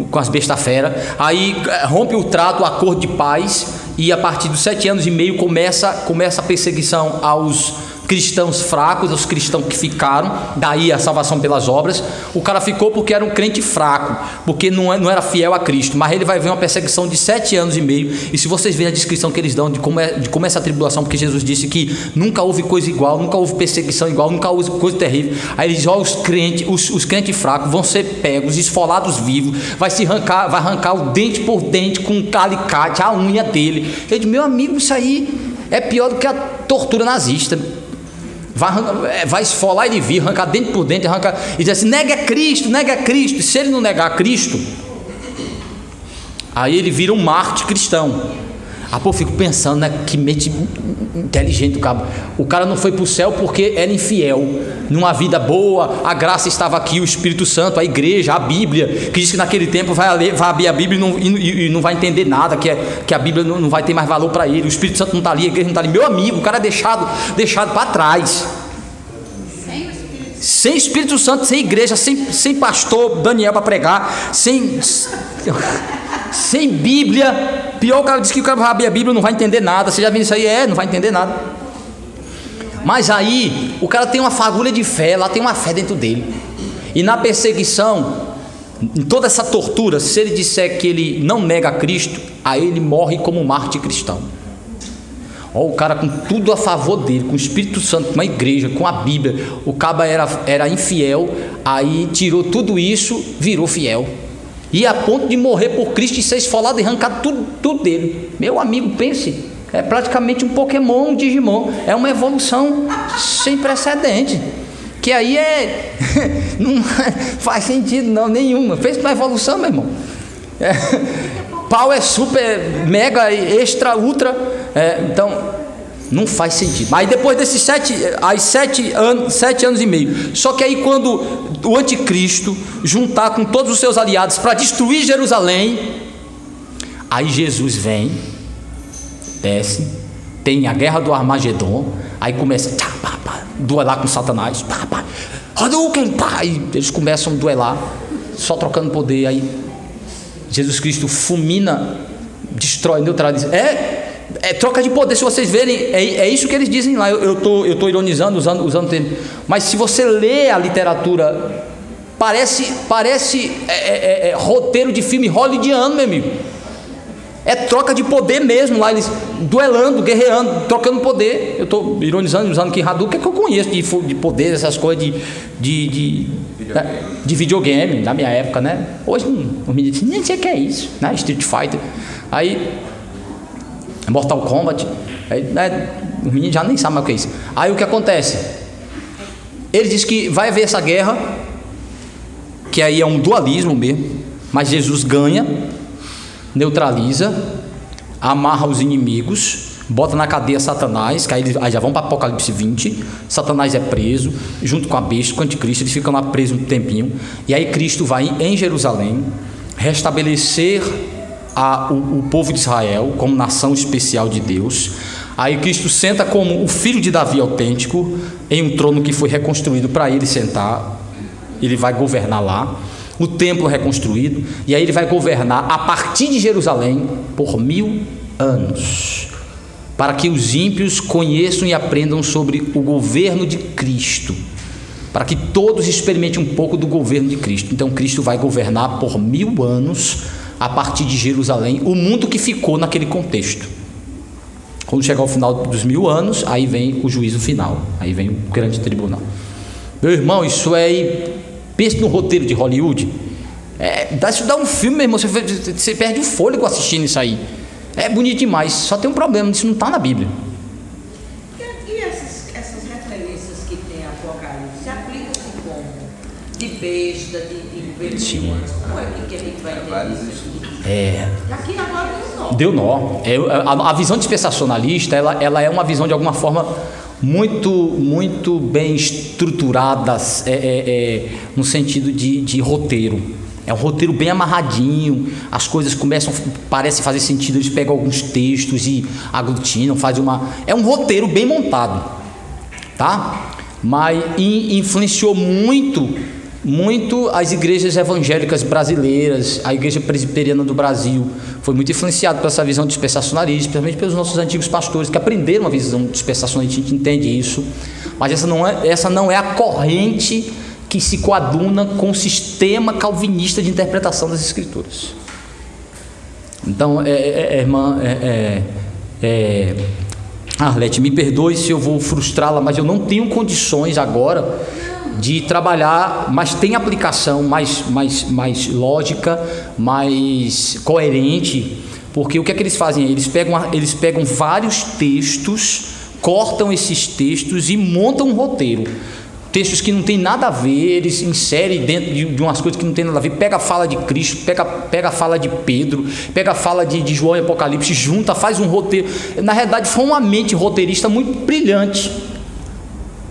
com as bestas fera, aí rompe o trato, o acordo de paz, e a partir dos 7 anos e meio começa a perseguição aos cristãos fracos, aos cristãos que ficaram, daí a salvação pelas obras. O cara ficou porque era um crente fraco, porque não era fiel a Cristo, mas ele vai ver uma perseguição de 7 anos e meio, e se vocês verem a descrição que eles dão de como é essa tribulação, porque Jesus disse que nunca houve coisa igual, nunca houve perseguição igual, nunca houve coisa terrível. Aí ele diz, os crentes fracos vão ser pegos, esfolados vivos, vai arrancar o dente por dente com um alicate, a unha dele. Eu digo, meu amigo, isso aí é pior do que a tortura nazista. Vai esfolar ele vir, arrancar dente por dente, e dizer assim, nega Cristo, nega Cristo. E se ele não negar Cristo, aí ele vira um mártir cristão. Aí eu fico pensando, né, que mente inteligente o cabo. O cara não foi para o céu porque era infiel, numa vida boa, a graça estava aqui, o Espírito Santo, a igreja, a Bíblia, que diz que naquele tempo vai abrir a Bíblia e não vai entender nada, que a Bíblia não vai ter mais valor para ele, o Espírito Santo não está ali, a igreja não está ali. Meu amigo, o cara é deixado para trás, sem Espírito Santo, sem igreja, sem pastor Daniel para pregar, sem Bíblia. Pior, o cara diz que o cara vai abrir a Bíblia, não vai entender nada. Você já viu isso aí? Não vai entender nada. Mas aí o cara tem uma fagulha de fé, lá tem uma fé dentro dele, e na perseguição, em toda essa tortura, se ele disser que ele não nega a Cristo, aí ele morre como um mártir cristão. O cara com tudo a favor dele, com o Espírito Santo, com a igreja, com a Bíblia, o caba era infiel, aí tirou tudo isso, virou fiel, e a ponto de morrer por Cristo e ser esfolado e arrancar tudo dele. Meu amigo, pense, é praticamente um Pokémon, um Digimon, é uma evolução sem precedente, que aí não faz sentido não, nenhuma. Fez uma evolução, meu irmão. Power super, mega, extra, ultra, então não faz sentido. Mas depois desses 7 anos e meio, só que aí quando o anticristo juntar com todos os seus aliados para destruir Jerusalém, aí Jesus vem, desce, tem a guerra do Armagedon, aí começa a duelar com Satanás, aí eles começam a duelar, só trocando poder. Aí Jesus Cristo fulmina, destrói, neutraliza. Troca de poder. Se vocês verem, é isso que eles dizem lá. Eu tô ironizando, usando o termo, mas se você lê a literatura, parece roteiro de filme hollywoodiano, meu amigo. É troca de poder mesmo lá, eles duelando, guerreando, trocando poder. Eu estou ironizando, usando aqui Hadouken, que eu conheço de poder, essas coisas de videogame, na minha época, né? Hoje os meninos dizem, nem sei o que é isso, né? Street Fighter, aí Mortal Kombat, aí, né? Os meninos já nem sabem mais o que é isso. Aí o que acontece? Ele diz que vai haver essa guerra, que aí é um dualismo mesmo, mas Jesus ganha, neutraliza, amarra os inimigos, bota na cadeia Satanás, que aí já vão para Apocalipse 20, Satanás é preso, junto com a besta, com o anticristo, eles ficam lá presos um tempinho, e aí Cristo vai em Jerusalém, restabelecer o povo de Israel, como nação especial de Deus. Aí Cristo senta como o filho de Davi autêntico, em um trono que foi reconstruído para ele sentar, ele vai governar lá, o templo reconstruído, e aí ele vai governar a partir de Jerusalém por 1000 anos, para que os ímpios conheçam e aprendam sobre o governo de Cristo, para que todos experimentem um pouco do governo de Cristo. Então Cristo vai governar por 1000 anos a partir de Jerusalém, o mundo que ficou naquele contexto. Quando chegar ao final dos 1000 anos, aí vem o juízo final, aí vem o grande tribunal. Meu irmão, isso pense no roteiro de Hollywood. Isso dá um filme, meu irmão. Você perde o fôlego assistindo isso aí. É bonito demais. Só tem um problema, isso não está na Bíblia. E essas referências que tem a Apocalipse, se aplicam-se como? De besta, de governo de humanos? Como é que a gente vai entender isso aqui? Aqui agora deu nó. Deu nó. A visão dispensacionalista, ela é uma visão de alguma forma muito bem estruturadas, no sentido de roteiro. É um roteiro bem amarradinho, as coisas parecem fazer sentido, eles pegam alguns textos e aglutinam, fazem é um roteiro bem montado, tá? Mas influenciou muito as igrejas evangélicas brasileiras, a igreja presbiteriana do Brasil foi muito influenciada por essa visão dispensacionalista, principalmente pelos nossos antigos pastores que aprenderam uma visão dispensacionalista, a gente entende isso, mas essa não é a corrente que se coaduna com o sistema calvinista de interpretação das Escrituras. Então, irmã Arlete, me perdoe se eu vou frustrá-la, mas eu não tenho condições agora de trabalhar, mas tem aplicação mais lógica, mais coerente, porque o que é que eles fazem? Eles pegam vários textos, cortam esses textos e montam um roteiro. Textos que não tem nada a ver, eles inserem dentro de umas coisas que não tem nada a ver, pega a fala de Cristo, pega a fala de Pedro, pega a fala de João e Apocalipse, junta, faz um roteiro. Na realidade foi uma mente roteirista muito brilhante,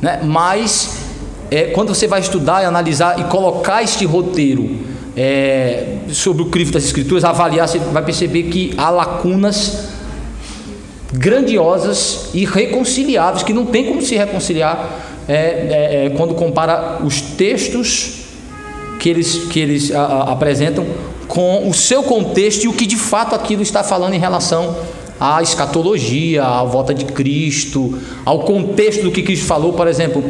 né? Mas quando você vai estudar e analisar e colocar este roteiro sobre o crivo das Escrituras, avaliar, você vai perceber que há lacunas grandiosas e irreconciliáveis, que não tem como se reconciliar quando compara os textos que eles apresentam com o seu contexto e o que de fato aquilo está falando em relação à escatologia, à volta de Cristo, ao contexto do que Cristo falou. Por exemplo,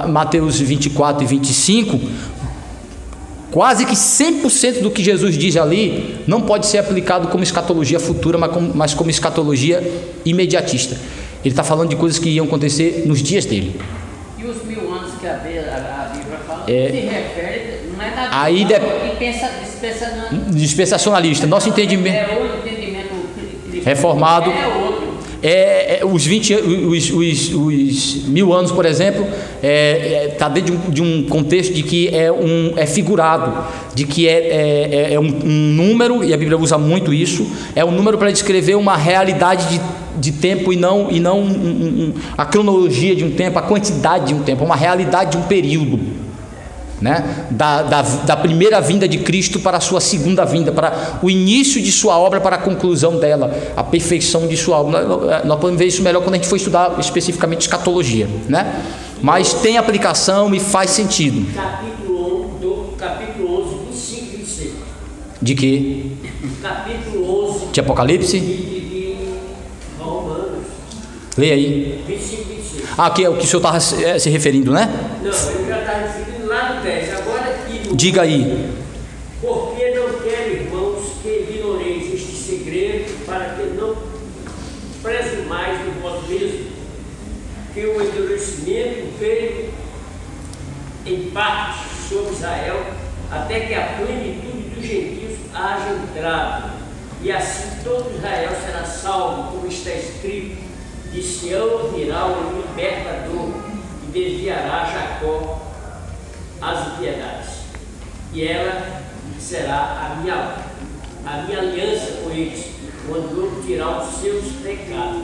Mateus 24 e 25, quase que 100% do que Jesus diz ali não pode ser aplicado como escatologia futura, mas como escatologia imediatista. Ele está falando de coisas que iam acontecer nos dias dele. E os 1000 anos que a Bíblia fala, se refere, não é da aí dispensacionalista. Nosso entendimento é outro entendimento reformado. É outro. Os 1000 anos, por exemplo, está dentro de um contexto de que é figurado, de que é um número, e a Bíblia usa muito isso, é um número para descrever uma realidade de tempo e não a cronologia de um tempo, a quantidade de um tempo, uma realidade de um período, né? Da primeira vinda de Cristo para a sua segunda vinda, para o início de sua obra, para a conclusão dela, a perfeição de sua obra. Nós podemos ver isso melhor quando a gente for estudar especificamente escatologia, né? Mas tem aplicação e faz sentido. Capítulo 11, 25 e 26. De quê? Capítulo 11 de Apocalipse? de Romanos. Leia aí. 25 e 26. Que é o que o senhor está se referindo, né? Não, ele já está referindo lá no 10. Agora aqui no... Diga aí. Porque não quero, irmãos, que ignoreis este segredo, para que não preze mais de vós mesmo, que o endurecimento veio em parte sobre Israel, até que a plenitude dos gentios haja entrado, e assim todo Israel será salvo, como está escrito: de Sião virá o libertador, e desviará Jacó as impiedades, e ela será a minha aliança com eles, quando eu tirar os seus pecados.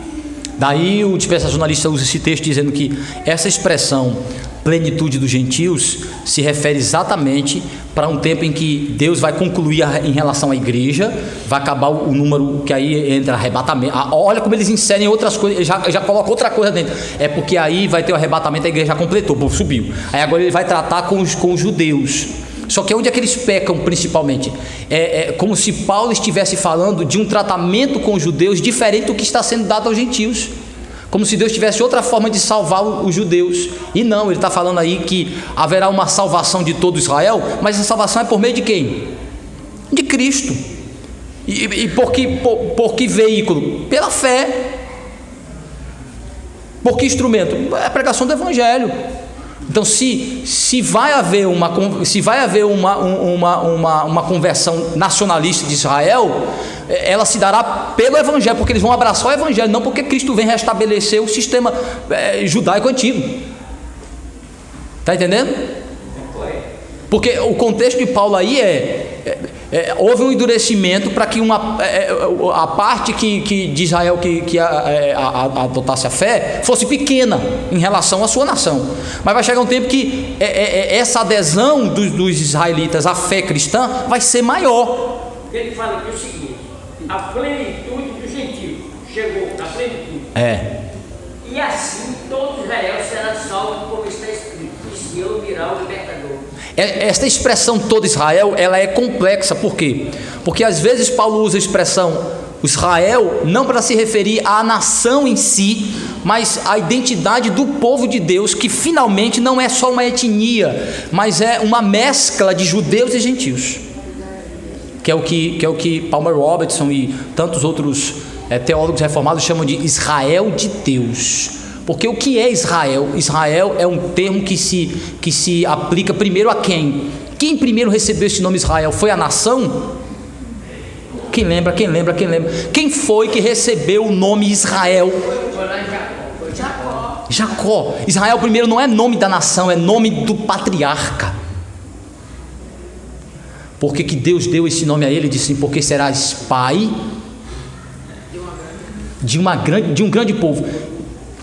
Daí o dispensacionalista usa esse texto dizendo que essa expressão plenitude dos gentios se refere exatamente para um tempo em que Deus vai concluir em relação à igreja, vai acabar o número, que aí entra arrebatamento. Olha como eles inserem outras coisas, já coloca outra coisa dentro. É porque aí vai ter o arrebatamento, a igreja já completou, o povo subiu. Aí agora ele vai tratar com os judeus. Só que onde é que eles pecam principalmente? É como se Paulo estivesse falando de um tratamento com os judeus diferente do que está sendo dado aos gentios. Como se Deus tivesse outra forma de salvar os judeus. E não, ele está falando aí que haverá uma salvação de todo Israel, mas essa salvação é por meio de quem? De Cristo. E por que veículo? Pela fé. Por que instrumento? É a pregação do Evangelho. Então, se vai haver uma conversão nacionalista de Israel, ela se dará pelo Evangelho, porque eles vão abraçar o Evangelho, não porque Cristo vem restabelecer o sistema judaico antigo. Está entendendo? Porque o contexto de Paulo aí houve um endurecimento para que a parte de Israel que adotasse a fé fosse pequena em relação à sua nação. Mas vai chegar um tempo que essa adesão dos israelitas à fé cristã vai ser maior. Ele fala aqui o seguinte: a plenitude do gentio chegou na plenitude. E assim todo Israel será salvo, como está escrito: e Sião virá o libertador. Esta expressão todo Israel, ela é complexa. Por quê? Porque às vezes Paulo usa a expressão Israel não para se referir à nação em si, mas à identidade do povo de Deus, que finalmente não é só uma etnia, mas é uma mescla de judeus e gentios, que é o que Palmer Robertson e tantos outros teólogos reformados chamam de Israel de Deus. Porque o que é Israel? Israel é um termo que se aplica primeiro a quem? Quem primeiro recebeu esse nome Israel? Foi a nação? Quem lembra? Quem foi que recebeu o nome Israel? Foi Jacó. Jacó. Israel primeiro não é nome da nação, é nome do patriarca. Por que Deus deu esse nome a ele? Ele disse: porque serás pai de um grande povo,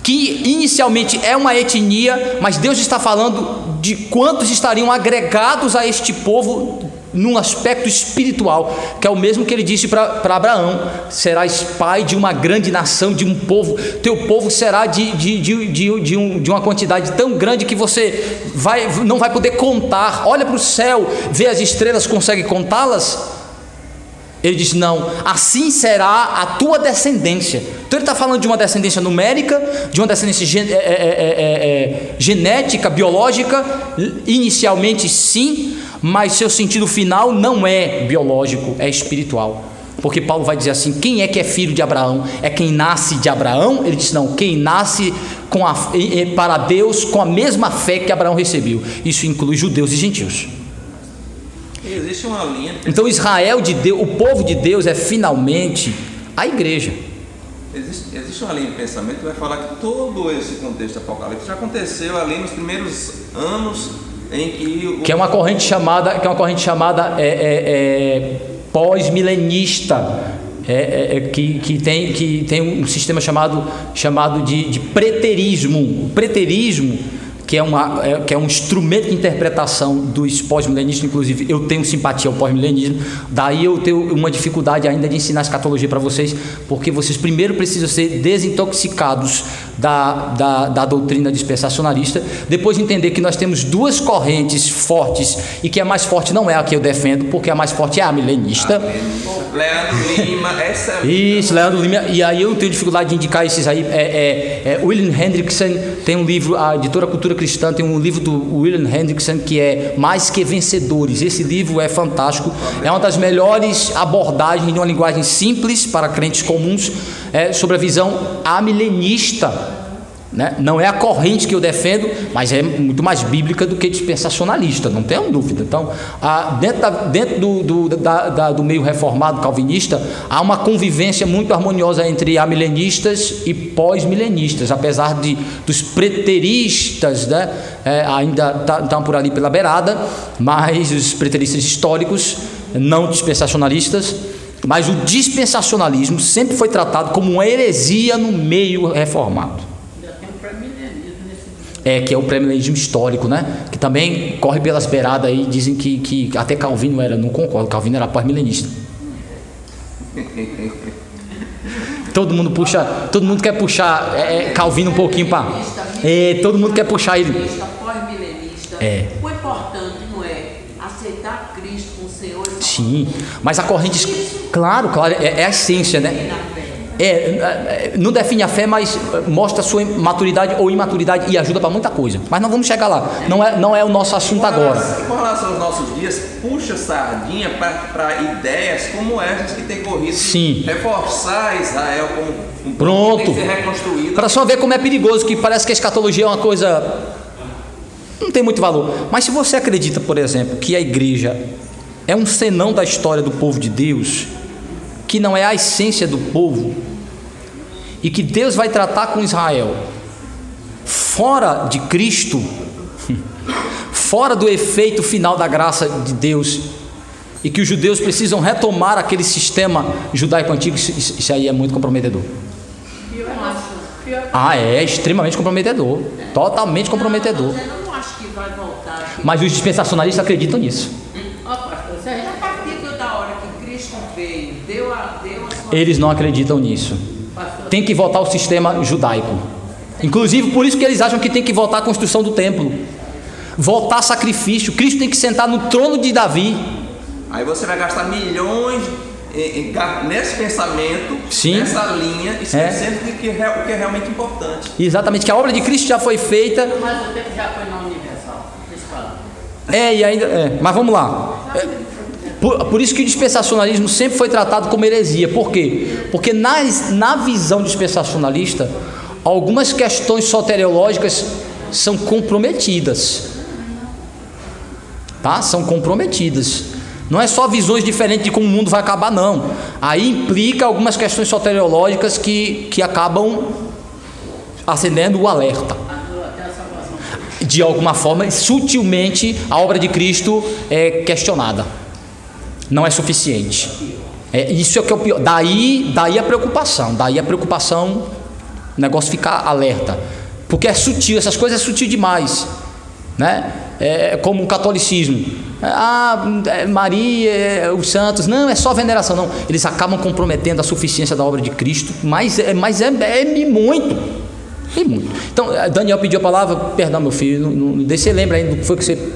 que inicialmente é uma etnia, mas Deus está falando de quantos estariam agregados a este povo num aspecto espiritual, que é o mesmo que ele disse para Abraão: serás pai de uma grande nação, de um povo, teu povo será de uma quantidade tão grande que você não vai poder contar. Olha para o céu, vê as estrelas, consegue contá-las? Ele diz: não, assim será a tua descendência. Então ele está falando de uma descendência numérica, de uma descendência genética, biológica, inicialmente sim, mas seu sentido final não é biológico, é espiritual. Porque Paulo vai dizer assim: quem é que é filho de Abraão? É quem nasce de Abraão? Ele diz: não, quem nasce para Deus com a mesma fé que Abraão recebeu. Isso inclui judeus e gentios. Existe uma linha. Então Israel de Deus, o povo de Deus, é finalmente a igreja. Existe uma linha de pensamento que vai falar que todo esse contexto apocalíptico já aconteceu ali nos primeiros anos em que é uma corrente chamada pós-milenista, que tem um sistema chamado de preterismo. O preterismo, que é um instrumento de interpretação dos pós-milenistas. Inclusive eu tenho simpatia ao pós-milenismo, daí eu tenho uma dificuldade ainda de ensinar escatologia para vocês, porque vocês primeiro precisam ser desintoxicados da doutrina dispensacionalista, depois entender que nós temos duas correntes fortes, e que a mais forte não é a que eu defendo, porque a mais forte é a milenista. Leandro Lima, Isso, Leandro Lima, e aí eu tenho dificuldade de indicar esses aí. William Hendrickson tem um livro, a editora Cultura Cristã tem um livro do William Hendrickson que é Mais Que Vencedores. Esse livro é fantástico, é uma das melhores abordagens de uma linguagem simples para crentes comuns sobre a visão amilenista, né? Não é a corrente que eu defendo, mas é muito mais bíblica do que dispensacionalista, não tenho dúvida. Então, dentro do meio reformado calvinista, há uma convivência muito harmoniosa entre amilenistas e pós-milenistas, apesar dos preteristas, né, ainda estão por ali pela beirada, mas os preteristas históricos, não dispensacionalistas. Mas o dispensacionalismo sempre foi tratado como uma heresia no meio reformado. Que é o pré-milenismo histórico, né? Que também corre pelas beiradas aí, dizem que até Calvino era, não concordo, Calvino era pós-milenista. Todo mundo quer puxar Calvino um pouquinho para. Todo mundo quer puxar ele. Pós-milenista. O importante não é aceitar Cristo como Senhor. Sim, mas a corrente, claro, é a essência, né? Não define a fé, mas mostra a sua maturidade ou imaturidade e ajuda para muita coisa. Mas não vamos chegar lá, não é o nosso assunto agora. Com relação aos nossos dias, puxa sardinha para ideias como essas que tem corrido. Sim. Reforçar Israel como um pronto, que tem que ser reconstruído. Para só ver como é perigoso, que parece que a escatologia é uma coisa, não tem muito valor. Mas se você acredita, por exemplo, que a igreja é um senão da história do povo de Deus, que não é a essência do povo, e que Deus vai tratar com Israel fora de Cristo, fora do efeito final da graça de Deus, e que os judeus precisam retomar aquele sistema judaico antigo, isso aí é muito comprometedor. É extremamente comprometedor, totalmente comprometedor. Eu não acho que vai voltar. Mas os dispensacionalistas acreditam nisso. A partir da hora que Cristo veio, deu a sua... Eles não acreditam nisso. Tem que voltar ao sistema judaico. Inclusive, por isso que eles acham que tem que voltar à construção do templo. Voltar sacrifício. Cristo tem que sentar no trono de Davi. Aí você vai gastar milhões nesse pensamento, Sim. nessa linha, esquecendo o que é realmente importante. Exatamente, que a obra de Cristo já foi feita. Mas o tempo já foi na Universal. E ainda. Mas vamos lá. Por isso que o dispensacionalismo sempre foi tratado como heresia. Por quê? Porque na visão dispensacionalista, algumas questões soteriológicas são comprometidas. Tá? São comprometidas. Não é só visões diferentes de como o mundo vai acabar, não. Aí implica algumas questões soteriológicas que acabam acendendo o alerta. De alguma forma, sutilmente, a obra de Cristo é questionada. Não é suficiente. Isso é o que é o pior. Daí a preocupação. O negócio ficar alerta. Porque é sutil, essas coisas é sutil demais. Né? Como o catolicismo. Maria, os santos, não, é só veneração, não. Eles acabam comprometendo a suficiência da obra de Cristo, mas é muito. Então, Daniel pediu a palavra, perdão, meu filho, você lembra ainda do que foi que você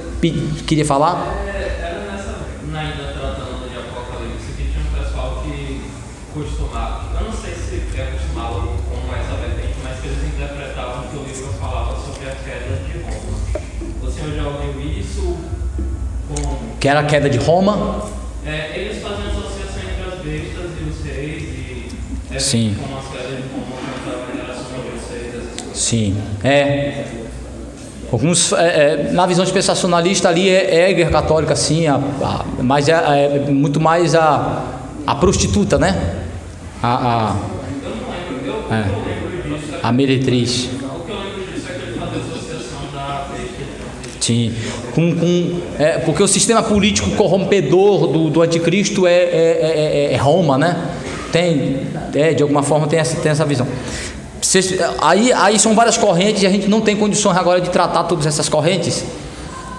queria falar? Era ainda tratando de Apocalipse, que tinha um pessoal que costumava, eu não sei se costumava como essa vertente, mas que eles interpretavam que o livro falava sobre a queda de Roma. O senhor já ouviu isso? Que era a queda de Roma? Eles faziam associação entre as bestas e os reis, Sim. Como as quedas de Roma contra a veneração dos reis. Sim, alguns, na visão dispensacionalista ali é a igreja católica, sim, mas é muito mais a prostituta, né? A meretriz. O que eu lembro disso é que ele fazia associação da besta. Sim, porque o sistema político corrompedor do anticristo é Roma, né? De alguma forma tem essa visão. Aí são várias correntes e a gente não tem condições agora de tratar todas essas correntes,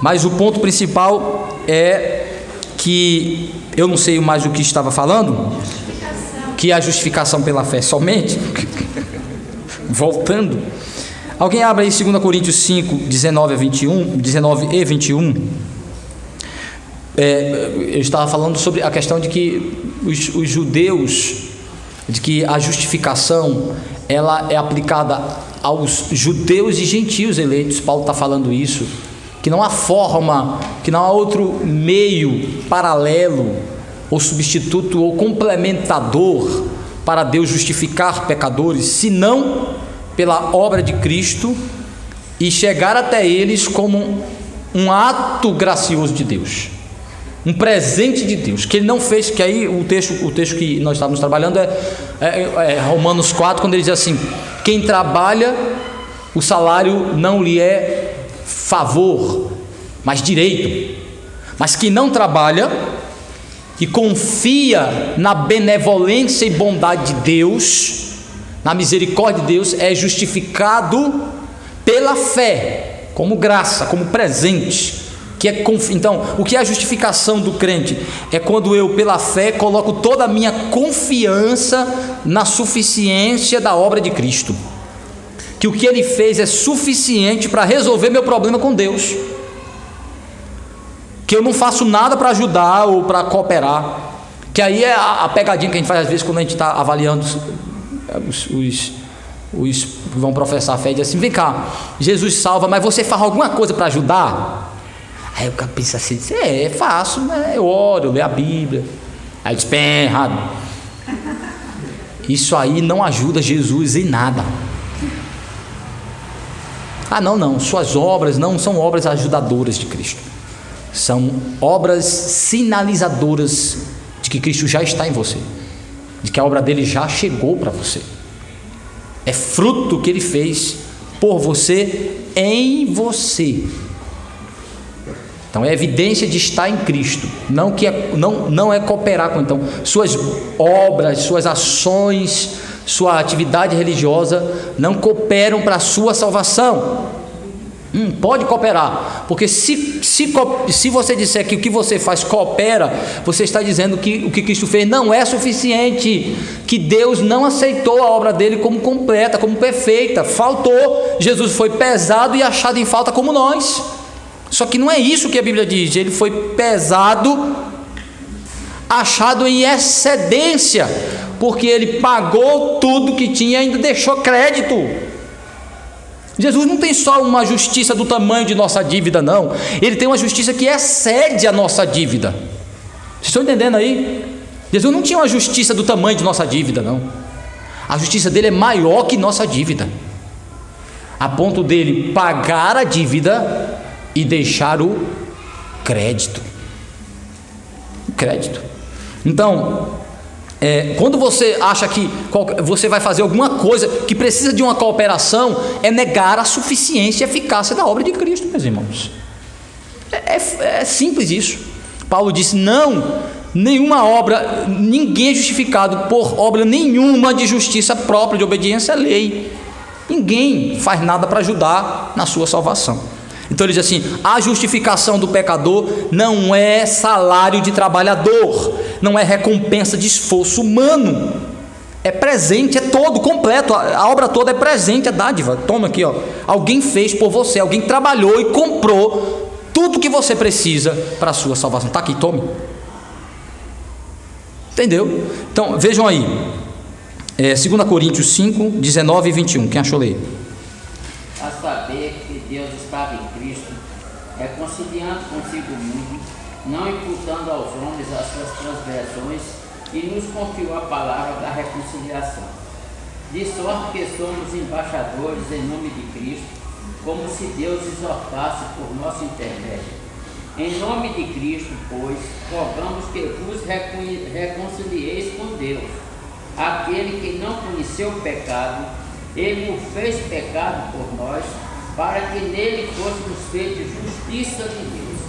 mas o ponto principal é que eu não sei mais o que estava falando, que é a justificação pela fé somente. Voltando, alguém abre aí 2 Coríntios 5, 19 e 21. Eu estava falando sobre a questão de que os judeus, de que a justificação ela é aplicada aos judeus e gentios eleitos. Paulo está falando isso, que não há forma, que não há outro meio paralelo ou substituto ou complementador para Deus justificar pecadores, senão pela obra de Cristo e chegar até eles como um ato gracioso de Deus, um presente de Deus, que ele não fez. Que aí o texto que nós estávamos trabalhando é Romanos 4, quando ele diz assim: quem trabalha, o salário não lhe é favor, mas direito. Mas quem não trabalha e confia na benevolência e bondade de Deus, na misericórdia de Deus, é justificado pela fé, como graça, como presente. Então, o que é a justificação do crente? É quando eu, pela fé, coloco toda a minha confiança na suficiência da obra de Cristo, que o que ele fez é suficiente para resolver meu problema com Deus, que eu não faço nada para ajudar ou para cooperar, que aí é a pegadinha que a gente faz às vezes quando a gente está avaliando os que vão professar a fé, e diz assim: vem cá, Jesus salva, mas você faz alguma coisa para ajudar? Aí o cara pensa assim, é fácil, né? Eu oro, eu leio a Bíblia. Aí diz, errado. Isso aí não ajuda Jesus em nada. Não, suas obras não são obras ajudadoras de Cristo, são obras sinalizadoras de que Cristo já está em você, de que a obra dele já chegou para você. É fruto que ele fez por você, em você. Então é evidência de estar em Cristo, não é cooperar com. Então suas obras, suas ações, sua atividade religiosa não cooperam para a sua salvação. Pode cooperar, porque se você disser que o que você faz coopera, você está dizendo que o que Cristo fez não é suficiente, que Deus não aceitou a obra dele como completa, como perfeita, faltou. Jesus foi pesado e achado em falta como nós. Só que não é isso que a Bíblia diz. Ele foi pesado, achado em excedência, porque ele pagou tudo que tinha e ainda deixou crédito. Jesus não tem só uma justiça do tamanho de nossa dívida, não. Ele tem uma justiça que excede a nossa dívida. Vocês estão entendendo aí? Jesus não tinha uma justiça do tamanho de nossa dívida, não. A justiça dele é maior que nossa dívida, a ponto dele pagar a dívida e deixar o crédito. Então, quando você acha que você vai fazer alguma coisa que precisa de uma cooperação, é negar a suficiência e eficácia da obra de Cristo, meus irmãos. É simples isso. Paulo disse: não, nenhuma obra, ninguém é justificado por obra nenhuma de justiça própria, de obediência à lei. Ninguém faz nada para ajudar na sua salvação. Então ele diz assim: a justificação do pecador não é salário de trabalhador, não é recompensa de esforço humano, é presente, é todo, completo, a obra toda é presente, é dádiva. Toma aqui, ó. Alguém fez por você, alguém trabalhou e comprou tudo que você precisa para a sua salvação. Está aqui, tome. Entendeu? Então vejam aí, 2 Coríntios 5, 19 e 21, quem achou ler? A saber que Deus estava em Cristo, reconciliando consigo o mundo, não imputando aos homens as suas transgressões, e nos confiou a palavra da reconciliação. De sorte que somos embaixadores em nome de Cristo, como se Deus exortasse por nosso intermédio. Em nome de Cristo, pois, rogamos que vos reconcilieis com Deus. Aquele que não conheceu o pecado, ele o fez pecado por nós, para que nele fôssemos feitos justiça de Deus.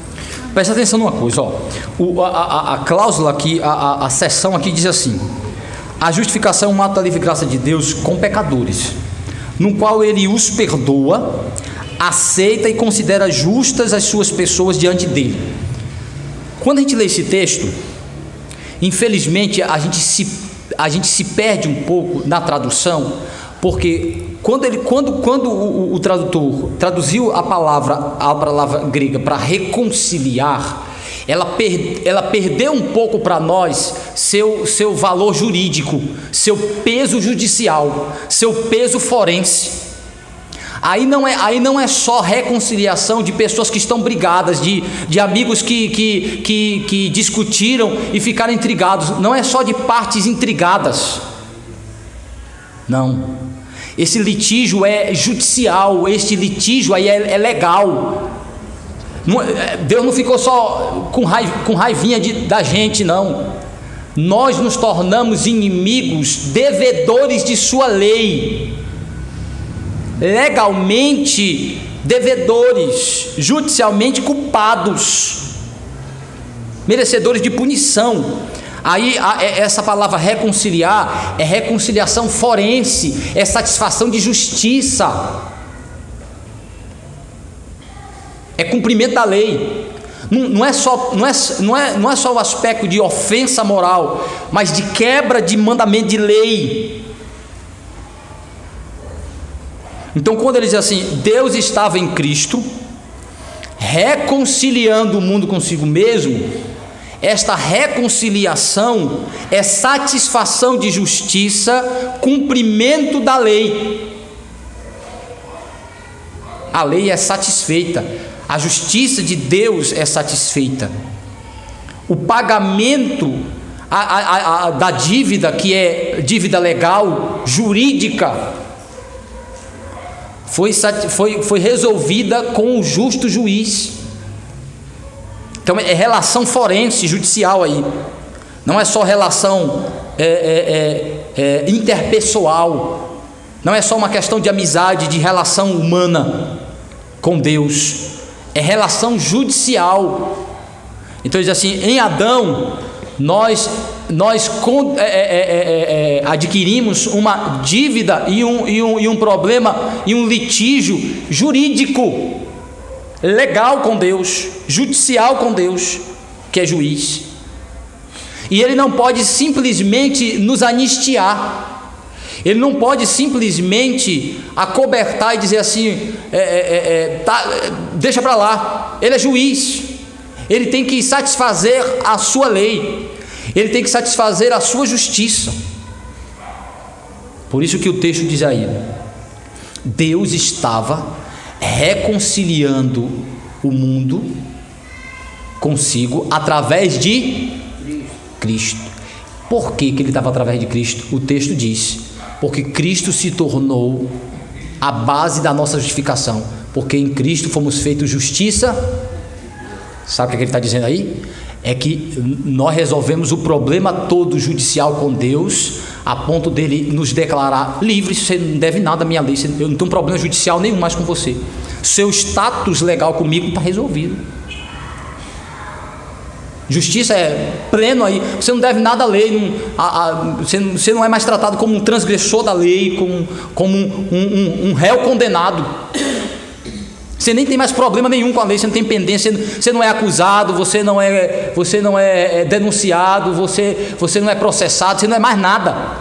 Presta atenção numa coisa, ó. A cláusula aqui, a seção aqui diz assim: a justificação é um ato da livre graça de Deus com pecadores, no qual ele os perdoa, aceita e considera justas as suas pessoas diante dele. Quando a gente lê esse texto, infelizmente a gente se perde um pouco na tradução, porque quando o tradutor traduziu a palavra grega para reconciliar, ela perdeu um pouco para nós seu valor jurídico, seu peso judicial, seu peso forense. Aí não é só reconciliação de pessoas que estão brigadas, de amigos que discutiram e ficaram intrigados. Não é só de partes intrigadas. Não. Esse litígio é judicial, este litígio aí é legal. Deus não ficou só com raivinha da gente, não. Nós nos tornamos inimigos, devedores de sua lei. Legalmente devedores, judicialmente culpados, merecedores de punição. Aí essa palavra reconciliar é reconciliação forense, é satisfação de justiça, é cumprimento da lei. Não é só o aspecto de ofensa moral, mas de quebra de mandamento de lei. Então, quando ele diz assim: Deus estava em Cristo, reconciliando o mundo consigo mesmo, esta reconciliação é satisfação de justiça, cumprimento da lei. A lei é satisfeita, a justiça de Deus é satisfeita. O pagamento da dívida, que é dívida legal, jurídica, foi resolvida com o justo juiz. Então é relação forense, judicial aí. Não é só relação interpessoal. Não é só uma questão de amizade, de relação humana com Deus. é relação judicial. Então diz assim: em Adão nós adquirimos uma dívida e um problema e um litígio jurídico, legal com Deus, judicial com Deus, que é juiz. E ele não pode simplesmente nos anistiar, ele não pode simplesmente acobertar e dizer assim, deixa para lá. Ele é juiz, ele tem que satisfazer a sua lei, ele tem que satisfazer a sua justiça. Por isso que o texto diz aí: Deus estava reconciliando o mundo consigo através de Cristo. Por que ele estava através de Cristo? O texto diz: porque Cristo se tornou a base da nossa justificação, porque em Cristo fomos feitos justiça. Sabe o que ele está dizendo aí? É que nós resolvemos o problema todo judicial com Deus, a ponto dele nos declarar livres. Você não deve nada à minha lei, eu não tenho problema judicial nenhum mais com você, seu status legal comigo está resolvido. Justiça é pleno aí, você não deve nada à lei, você não é mais tratado como um transgressor da lei, como um réu condenado. Você nem tem mais problema nenhum com a lei, você não tem pendência, você não é acusado, você não é denunciado, você não é processado, você não é mais nada.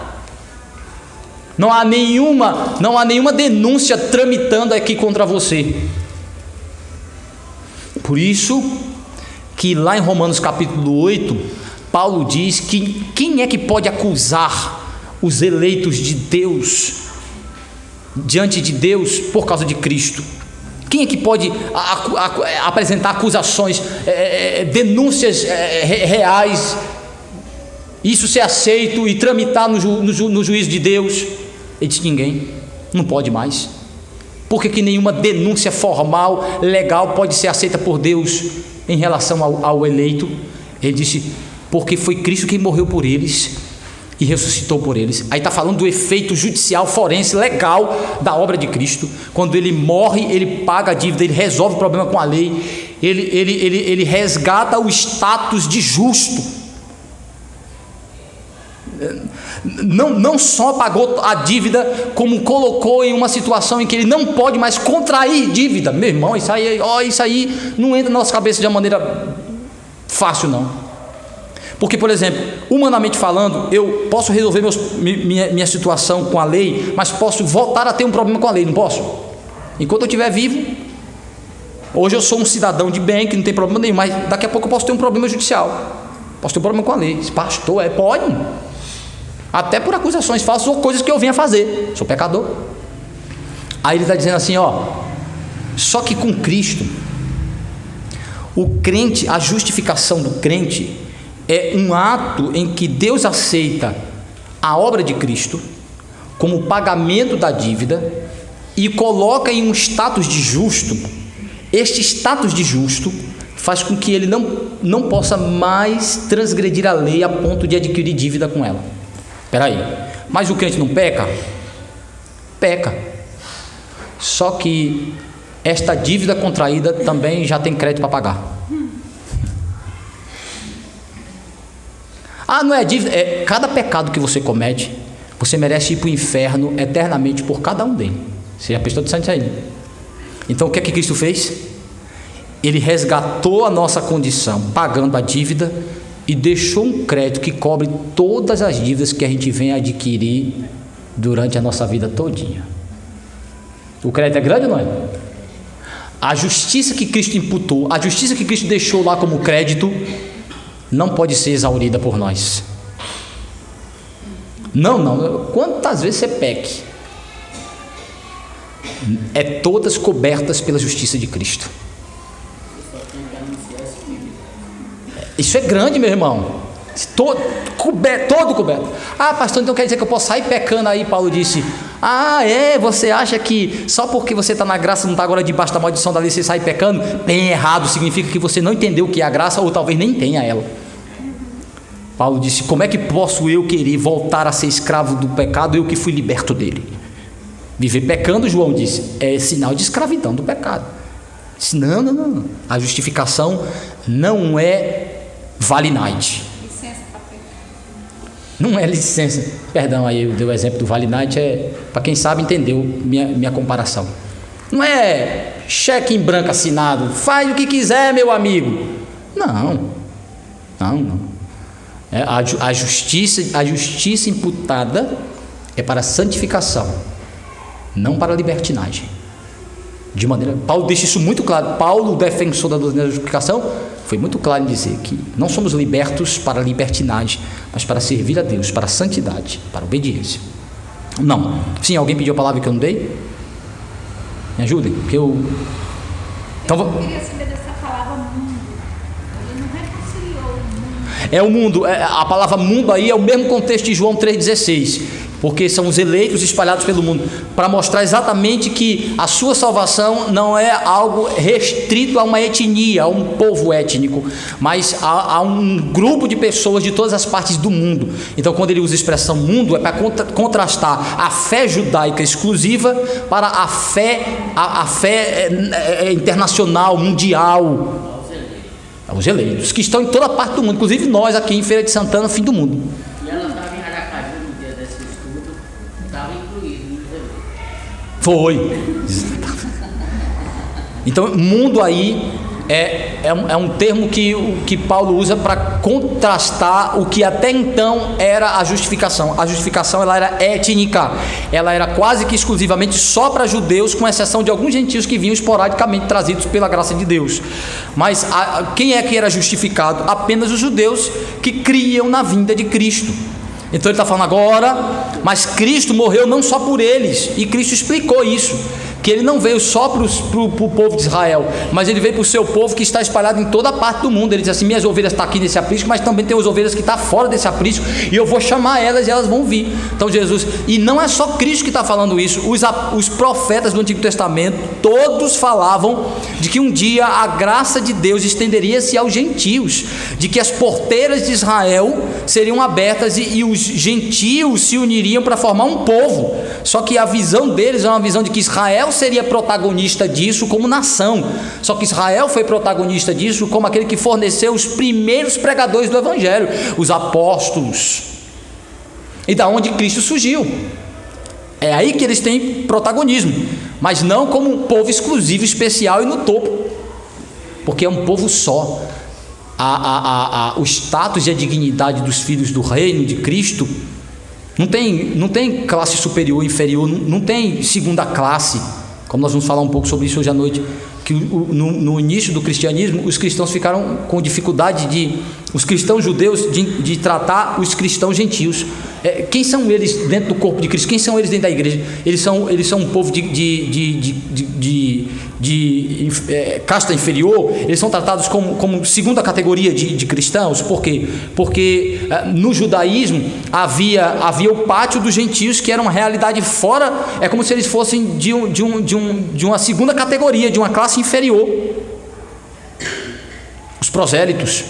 Não há nenhuma denúncia tramitando aqui contra você. Por isso que lá em Romanos capítulo 8, Paulo diz que quem é que pode acusar os eleitos de Deus diante de Deus por causa de Cristo? Quem é que pode apresentar acusações, denúncias reais, isso ser aceito e tramitar no juízo de Deus? Ele disse: ninguém, não pode mais. Por que nenhuma denúncia formal, legal, pode ser aceita por Deus em relação ao eleito? Ele disse: porque foi Cristo quem morreu por eles e ressuscitou por eles. Aí está falando do efeito judicial, forense, legal da obra de Cristo. Quando ele morre, ele paga a dívida, ele resolve o problema com a lei, ele resgata o status de justo. Não só pagou a dívida, como colocou em uma situação em que ele não pode mais contrair dívida. Meu irmão, isso aí não entra na nossa cabeça de uma maneira fácil, não. Porque, por exemplo, humanamente falando, eu posso resolver minha situação com a lei, mas posso voltar a ter um problema com a lei, não posso? Enquanto eu estiver vivo, hoje eu sou um cidadão de bem, que não tem problema nenhum, mas daqui a pouco eu posso ter um problema judicial, posso ter um problema com a lei. Pastor, pode, até por acusações falsas ou coisas que eu venha fazer, sou pecador. Aí ele está dizendo assim, só que com Cristo, o crente, a justificação do crente é um ato em que Deus aceita a obra de Cristo como pagamento da dívida e coloca em um status de justo. Este status de justo faz com que ele não possa mais transgredir a lei a ponto de adquirir dívida com ela. Espera aí, mas o crente não peca? Peca. Só que esta dívida contraída também já tem crédito para pagar. Não é dívida, cada pecado que você comete, você merece ir para o inferno eternamente por cada um deles. Você já prestou atenção nisso aí? Então o que é que Cristo fez? Ele resgatou a nossa condição, pagando a dívida, e deixou um crédito que cobre todas as dívidas que a gente vem adquirir durante a nossa vida todinha. O crédito é grande ou não é? A justiça que Cristo imputou, a justiça que Cristo deixou lá como crédito, não pode ser exaurida por nós. Não. Quantas vezes você peque, todas cobertas pela justiça de Cristo. Isso é grande, meu irmão. Todo coberto. Pastor, então quer dizer que eu posso sair pecando aí? Paulo disse: você acha que só porque você está na graça, não está agora debaixo da maldição da lei, você sai pecando? Bem errado, significa que você não entendeu o que é a graça, ou talvez nem tenha ela. Paulo disse: como é que posso eu querer voltar a ser escravo do pecado, eu que fui liberto dele? Viver pecando, João disse, é sinal de escravidão do pecado. Disse, não. A justificação não é vale night. Licença para pecar. Não é licença. Perdão, aí eu dei o exemplo do vale night, para quem sabe entendeu minha comparação. Não é cheque em branco assinado, faz o que quiser, meu amigo. Não. A justiça imputada é para santificação, não para libertinagem. De maneira, Paulo deixa isso muito claro. Paulo, o defensor da doutrina da justificação, foi muito claro em dizer que não somos libertos para libertinagem, mas para servir a Deus, para a santidade, para a obediência. Não. Sim, alguém pediu a palavra que eu não dei? Me ajudem, porque eu... Então, Eu queria saber dessa palavra mundo. Ele não reconciliou o mundo. é o mundo, a palavra mundo aí é o mesmo contexto de João 3,16, porque são os eleitos espalhados pelo mundo, para mostrar exatamente que a sua salvação não é algo restrito a uma etnia, a um povo étnico, mas a um grupo de pessoas de todas as partes do mundo. Então, quando ele usa a expressão mundo, é para contrastar a fé judaica exclusiva para a fé internacional, mundial. Os eleitos, que estão em toda parte do mundo, inclusive nós aqui em Feira de Santana, fim do mundo. E ela estava em Aracaju no dia desse estudo, estava incluído nos eleitos. Foi. Então, mundo aí é um termo que Paulo usa para contrastar o que até então era a justificação. A justificação ela era étnica, ela era quase que exclusivamente só para judeus, com exceção de alguns gentios que vinham esporadicamente trazidos pela graça de Deus. Mas quem é que era justificado? Apenas os judeus que criam na vinda de Cristo. Então ele está falando agora, mas Cristo morreu não só por eles, e Cristo explicou isso, que ele não veio só para o povo de Israel, mas ele veio para o seu povo que está espalhado em toda a parte do mundo. Ele diz assim, minhas ovelhas estão aqui nesse aprisco, mas também tem as ovelhas que estão fora desse aprisco, e eu vou chamar elas e elas vão vir. Então Jesus, e não é só Cristo que está falando isso, os profetas do Antigo Testamento, todos falavam de que um dia a graça de Deus estenderia-se aos gentios, de que as porteiras de Israel seriam abertas e os gentios se uniriam para formar um povo. Só que a visão deles é uma visão de que Israel seria protagonista disso como nação. Só que Israel foi protagonista disso como aquele que forneceu os primeiros pregadores do Evangelho, os apóstolos. E da onde Cristo surgiu. É aí que eles têm protagonismo, mas não como um povo exclusivo, especial e no topo, porque é um povo só. O status e a dignidade dos filhos do reino de Cristo não tem classe superior, inferior, não tem segunda classe, como nós vamos falar um pouco sobre isso hoje à noite, que no início do cristianismo os cristãos ficaram com dificuldade os cristãos judeus de tratar os cristãos gentios. Quem são eles dentro do corpo de Cristo? Quem são eles dentro da igreja? Eles são um povo de casta inferior. Eles são tratados como segunda categoria de cristãos. Por quê? Porque no judaísmo havia o pátio dos gentios, que era uma realidade fora. É como se eles fossem de uma segunda categoria, de uma classe inferior. Os prosélitos.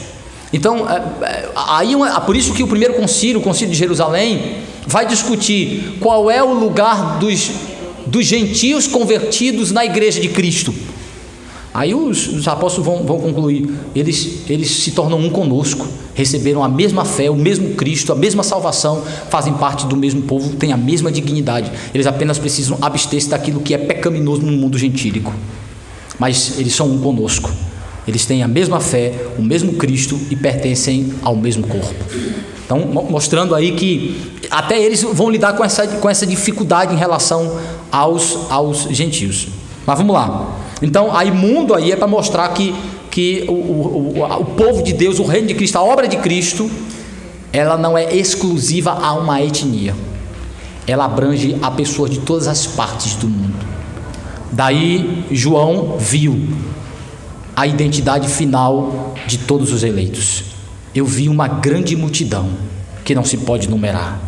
Então, por isso que o primeiro concílio, o concílio de Jerusalém, vai discutir qual é o lugar dos gentios convertidos na igreja de Cristo. Aí os apóstolos vão concluir, eles se tornam um conosco, receberam a mesma fé, o mesmo Cristo, a mesma salvação, fazem parte do mesmo povo, têm a mesma dignidade. Eles apenas precisam abster-se daquilo que é pecaminoso no mundo gentílico, mas eles são um conosco. Eles têm a mesma fé, o mesmo Cristo e pertencem ao mesmo corpo. Então, mostrando aí que até eles vão lidar com essa dificuldade em relação aos gentios. Mas vamos lá. Então, aí mundo aí é para mostrar que o povo de Deus, o reino de Cristo, a obra de Cristo, ela não é exclusiva a uma etnia. Ela abrange a pessoas de todas as partes do mundo. Daí João viu a identidade final de todos os eleitos. Eu vi uma grande multidão que não se pode numerar,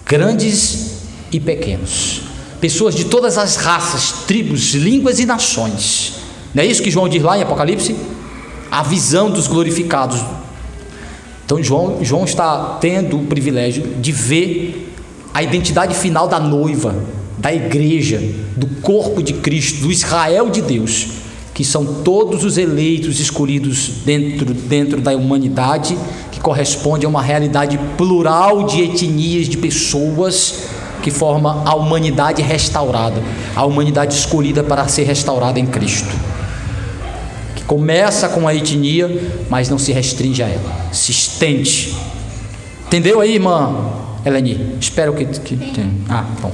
grandes e pequenos, pessoas de todas as raças, tribos, línguas e nações. Não é isso que João diz lá em Apocalipse? A visão dos glorificados. Então João está tendo o privilégio de ver a identidade final da noiva, da igreja, do corpo de Cristo, do Israel de Deus, que são todos os eleitos escolhidos dentro da humanidade, que corresponde a uma realidade plural de etnias, de pessoas, que forma a humanidade restaurada, a humanidade escolhida para ser restaurada em Cristo, que começa com a etnia, mas não se restringe a ela, se estende. Entendeu aí, irmã Eleni? Espero que tenha. Bom.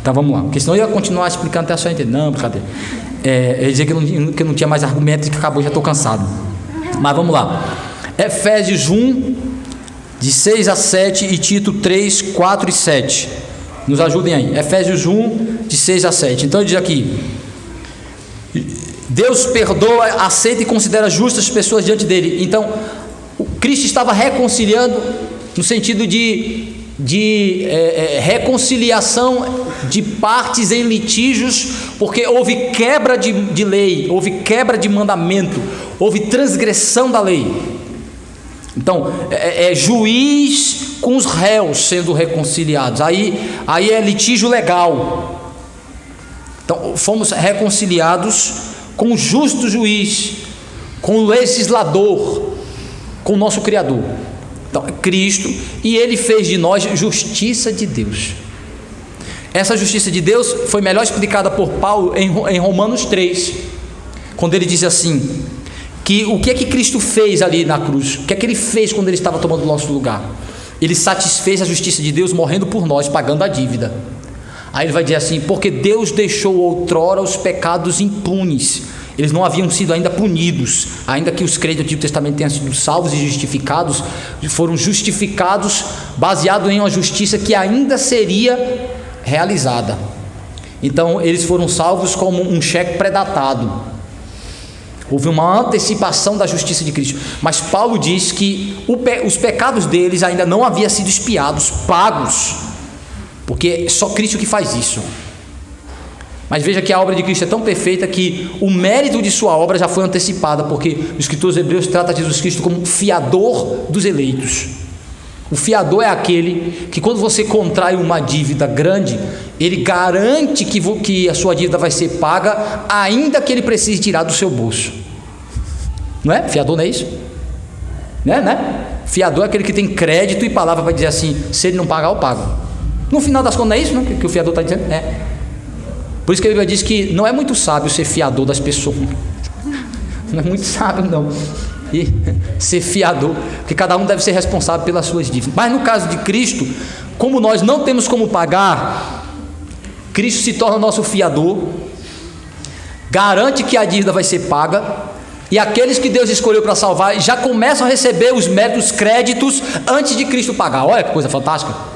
Então vamos lá, porque senão eu ia continuar explicando até a senhora entender. Não, brincadeira. Eu ia dizer que eu não tinha mais argumentos e que acabou, já estou cansado. Mas vamos lá. Efésios 1, de 6 a 7 e Tito 3, 4 e 7. Nos ajudem aí. Efésios 1, de 6 a 7. Então ele diz aqui: Deus perdoa, aceita e considera justas as pessoas diante dele. Então, Cristo estava reconciliando no sentido de reconciliação de partes em litígios, porque houve quebra de lei, houve quebra de mandamento, houve transgressão da lei. Então, juiz com os réus sendo reconciliados, aí é litígio legal. Então, fomos reconciliados com o justo juiz, com o legislador, com o nosso Criador. Então, Cristo, e Ele fez de nós justiça de Deus. Essa justiça de Deus foi melhor explicada por Paulo em Romanos 3, quando ele diz assim, que o que é que Cristo fez ali na cruz? O que é que Ele fez quando Ele estava tomando o nosso lugar? Ele satisfez a justiça de Deus morrendo por nós, pagando a dívida. Aí ele vai dizer assim, porque Deus deixou outrora os pecados impunes, eles não haviam sido ainda punidos, ainda que os crentes do Antigo Testamento tenham sido salvos e justificados, foram justificados baseado em uma justiça que ainda seria realizada. Então eles foram salvos como um cheque pré-datado, houve uma antecipação da justiça de Cristo. Mas Paulo diz que os pecados deles ainda não haviam sido expiados, pagos, porque é só Cristo que faz isso. Mas veja que a obra de Cristo é tão perfeita que o mérito de sua obra já foi antecipada, porque o escritor aos Hebreus trata Jesus Cristo como fiador dos eleitos. O fiador é aquele que, quando você contrai uma dívida grande, ele garante que a sua dívida vai ser paga, ainda que ele precise tirar do seu bolso. Não é? Fiador não é isso? Né? Fiador é aquele que tem crédito e palavra para dizer assim, se ele não pagar, eu pago. No final das contas não é isso, né, que o fiador está dizendo? Por isso que a Bíblia diz que não é muito sábio ser fiador das pessoas. Não é muito sábio, não. E ser fiador, porque cada um deve ser responsável pelas suas dívidas. Mas no caso de Cristo, como nós não temos como pagar, Cristo se torna nosso fiador, garante que a dívida vai ser paga, e aqueles que Deus escolheu para salvar já começam a receber os méritos, créditos, antes de Cristo pagar. Olha que coisa fantástica.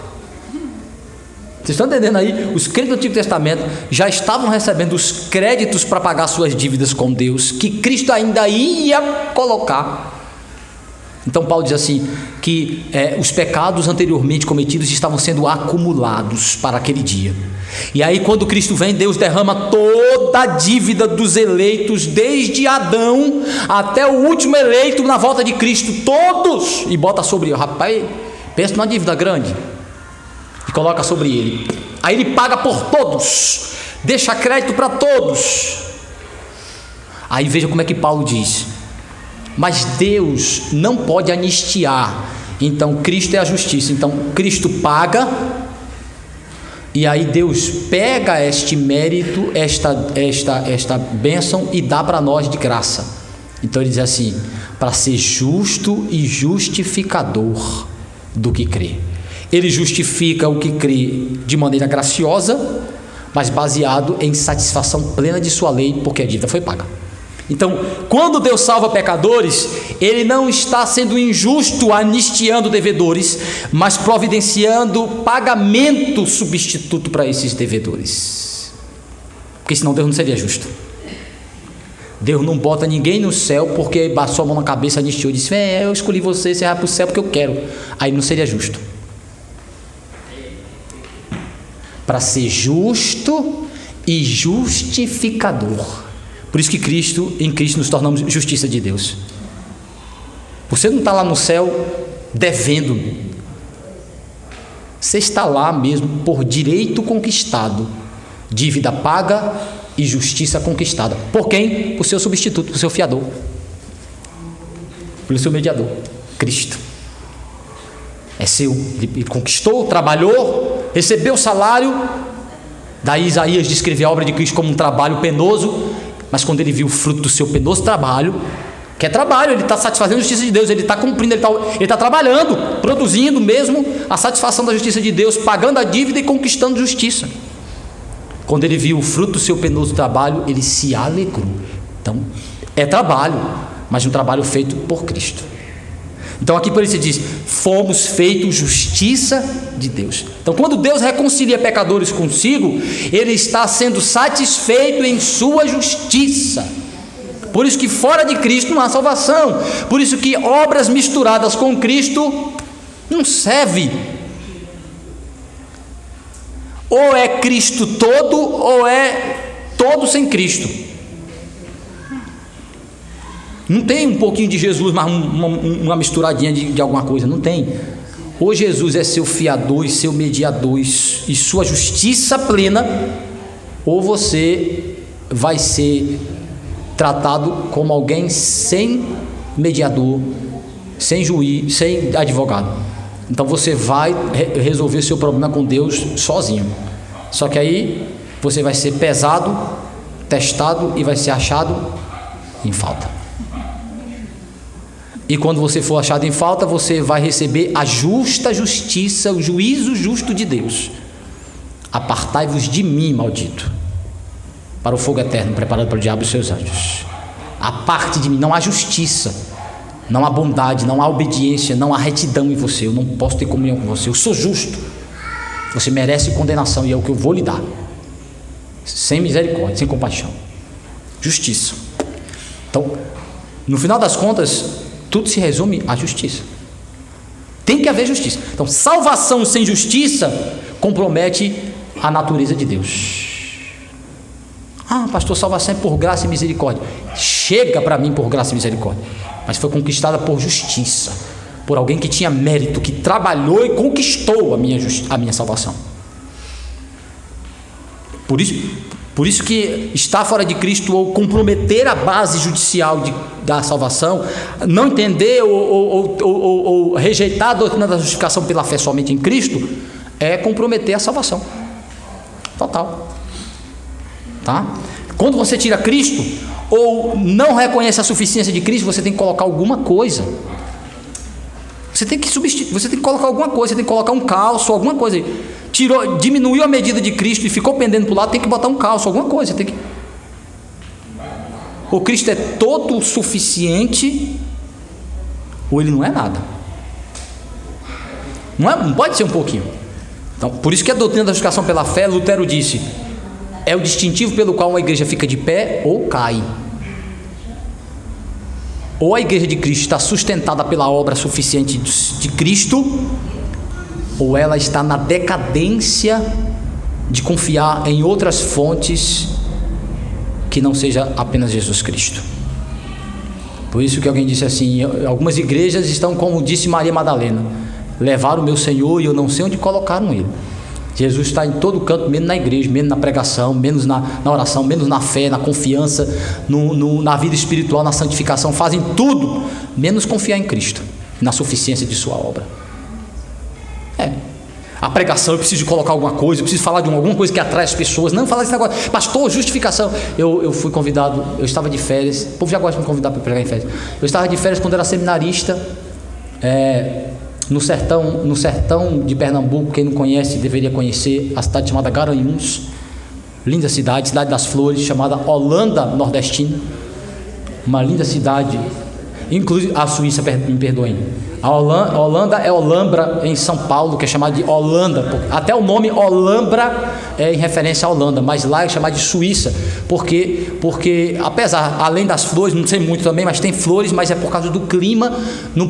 Vocês estão entendendo aí? Os crentes do Antigo Testamento já estavam recebendo os créditos para pagar suas dívidas com Deus, que Cristo ainda ia colocar. Então Paulo diz assim, que os pecados anteriormente cometidos estavam sendo acumulados para aquele dia. E aí quando Cristo vem, Deus derrama toda a dívida dos eleitos, desde Adão até o último eleito na volta de Cristo, todos, e bota sobre ele. Rapaz, pensa numa dívida grande, e coloca sobre ele. Aí ele paga por todos, deixa crédito para todos. Aí veja como é que Paulo diz, mas Deus não pode anistiar. Então Cristo é a justiça, então Cristo paga, e aí Deus pega este mérito, esta bênção, e dá para nós de graça. Então ele diz assim, para ser justo e justificador do que crê. Ele justifica o que crê de maneira graciosa, mas baseado em satisfação plena de sua lei, porque a dívida foi paga. Então, quando Deus salva pecadores, Ele não está sendo injusto anistiando devedores, mas providenciando pagamento substituto para esses devedores, porque senão Deus não seria justo. Deus não bota ninguém no céu porque passou a mão na cabeça, anistiou e disse, eu escolhi você vai para o céu porque eu quero. Aí não seria justo. Para ser justo e justificador. Por isso que em Cristo nos tornamos justiça de Deus. Você não está lá no céu devendo. Você está lá mesmo por direito conquistado, dívida paga e justiça conquistada. Por quem? Por seu substituto, por seu fiador, pelo seu mediador, Cristo. É seu. Ele conquistou, trabalhou, recebeu o salário. Daí Isaías descreveu a obra de Cristo como um trabalho penoso, mas quando ele viu o fruto do seu penoso trabalho, que é trabalho, ele está satisfazendo a justiça de Deus, ele está cumprindo, ele está trabalhando, produzindo mesmo a satisfação da justiça de Deus, pagando a dívida e conquistando justiça. Quando ele viu o fruto do seu penoso trabalho, ele se alegrou. Então, é trabalho, mas um trabalho feito por Cristo. Então aqui por isso se diz, fomos feitos justiça de Deus. Então quando Deus reconcilia pecadores consigo, Ele está sendo satisfeito em sua justiça. Por isso que fora de Cristo não há salvação. Por isso que obras misturadas com Cristo não serve. Ou é Cristo todo, ou é todo sem Cristo. Não tem um pouquinho de Jesus, mas uma misturadinha de alguma coisa, não tem. Ou Jesus é seu fiador e seu mediador e sua justiça plena, ou você vai ser tratado como alguém sem mediador, sem juiz, sem advogado. Então você vai resolver seu problema com Deus sozinho. Só que aí você vai ser pesado, testado e vai ser achado em falta. E quando você for achado em falta, você vai receber a justa justiça, o juízo justo de Deus. Apartai-vos de mim, maldito, para o fogo eterno preparado para o diabo e seus anjos. Aparte de mim, não há justiça, não há bondade, não há obediência, não há retidão em você. Eu não posso ter comunhão com você, eu sou justo. Você merece condenação e é o que eu vou lhe dar. Sem misericórdia, sem compaixão. Justiça. Então, no final das contas, tudo se resume à justiça. Tem que haver justiça. Então, salvação sem justiça compromete a natureza de Deus. Ah, pastor, salvação é por graça e misericórdia. Chega para mim por graça e misericórdia. Mas foi conquistada por justiça. Por alguém que tinha mérito, que trabalhou e conquistou a minha salvação. Por isso que estar fora de Cristo ou comprometer a base judicial da salvação, não entender ou rejeitar a doutrina da justificação pela fé somente em Cristo, é comprometer a salvação. Total. Tá? Quando você tira Cristo, ou não reconhece a suficiência de Cristo, você tem que colocar alguma coisa. Você tem que substituir, você tem que colocar alguma coisa, você tem que colocar um calço, alguma coisa aí. Diminuiu a medida de Cristo e ficou pendendo para o lado, tem que botar um calço, alguma coisa. Tem que... Ou Cristo é todo o suficiente, ou ele não é nada. Não pode ser um pouquinho. Então, por isso que a doutrina da justificação pela fé, Lutero disse, é o distintivo pelo qual a igreja fica de pé ou cai. Ou a igreja de Cristo está sustentada pela obra suficiente de Cristo, ou ela está na decadência de confiar em outras fontes que não seja apenas Jesus Cristo. Por isso que alguém disse assim, algumas igrejas estão como disse Maria Madalena, levaram o meu Senhor e eu não sei onde colocaram ele. Jesus está em todo canto, menos na igreja, menos na pregação, menos na oração, menos na fé, na confiança, na vida espiritual, na santificação, fazem tudo, menos confiar em Cristo, na suficiência de sua obra. A pregação, eu preciso de colocar alguma coisa, eu preciso falar de alguma coisa que atrai as pessoas, não falar desse negócio, pastor, justificação. Eu fui convidado, eu estava de férias, o povo já gosta de me convidar para pregar em férias. Eu estava de férias quando era seminarista, no sertão de Pernambuco. Quem não conhece deveria conhecer a cidade chamada Garanhuns, linda cidade das flores, chamada Holanda Nordestina, uma linda cidade, inclusive a Suíça, me perdoem, a Holanda é Olambra em São Paulo, que é chamada de Holanda, até o nome Olambra é em referência à Holanda, mas lá é chamado de Suíça, porque apesar, além das flores, não sei muito também, mas tem flores, mas é por causa do clima, no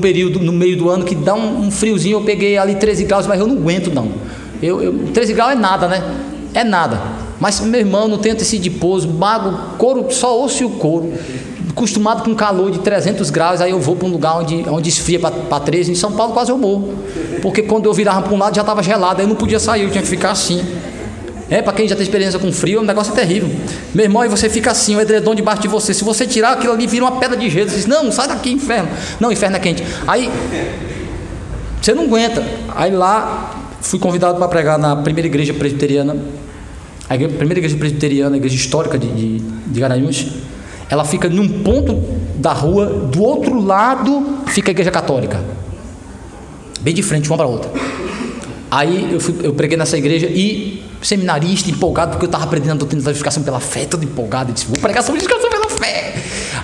meio do ano, que dá um friozinho. Eu peguei ali 13 graus, mas eu não aguento não, 13 graus é nada, né? É nada, mas meu irmão, não tem tecido de pouso, mago, couro, só osso e o couro, acostumado com calor de 300 graus, aí eu vou para um lugar onde esfria para 13, em São Paulo quase eu morro, porque quando eu virava para um lado já estava gelado, aí eu não podia sair, eu tinha que ficar assim, Para quem já tem experiência com frio, o negócio é terrível. Meu irmão, e você fica assim, o edredom debaixo de você. Se você tirar aquilo ali, vira uma pedra de gelo. Você diz, não, sai daqui, inferno. Não, inferno é quente. Aí, você não aguenta. Aí lá, fui convidado para pregar na primeira igreja presbiteriana. A primeira igreja presbiteriana, a igreja histórica de Garanhuns. Ela fica num ponto da rua, do outro lado fica a igreja católica. Bem de frente, uma para a outra. Aí eu preguei nessa igreja e seminarista, empolgado, porque eu estava aprendendo a doutrina da justificação pela fé, todo empolgado, e disse, vou pregar sobre justificação pela fé.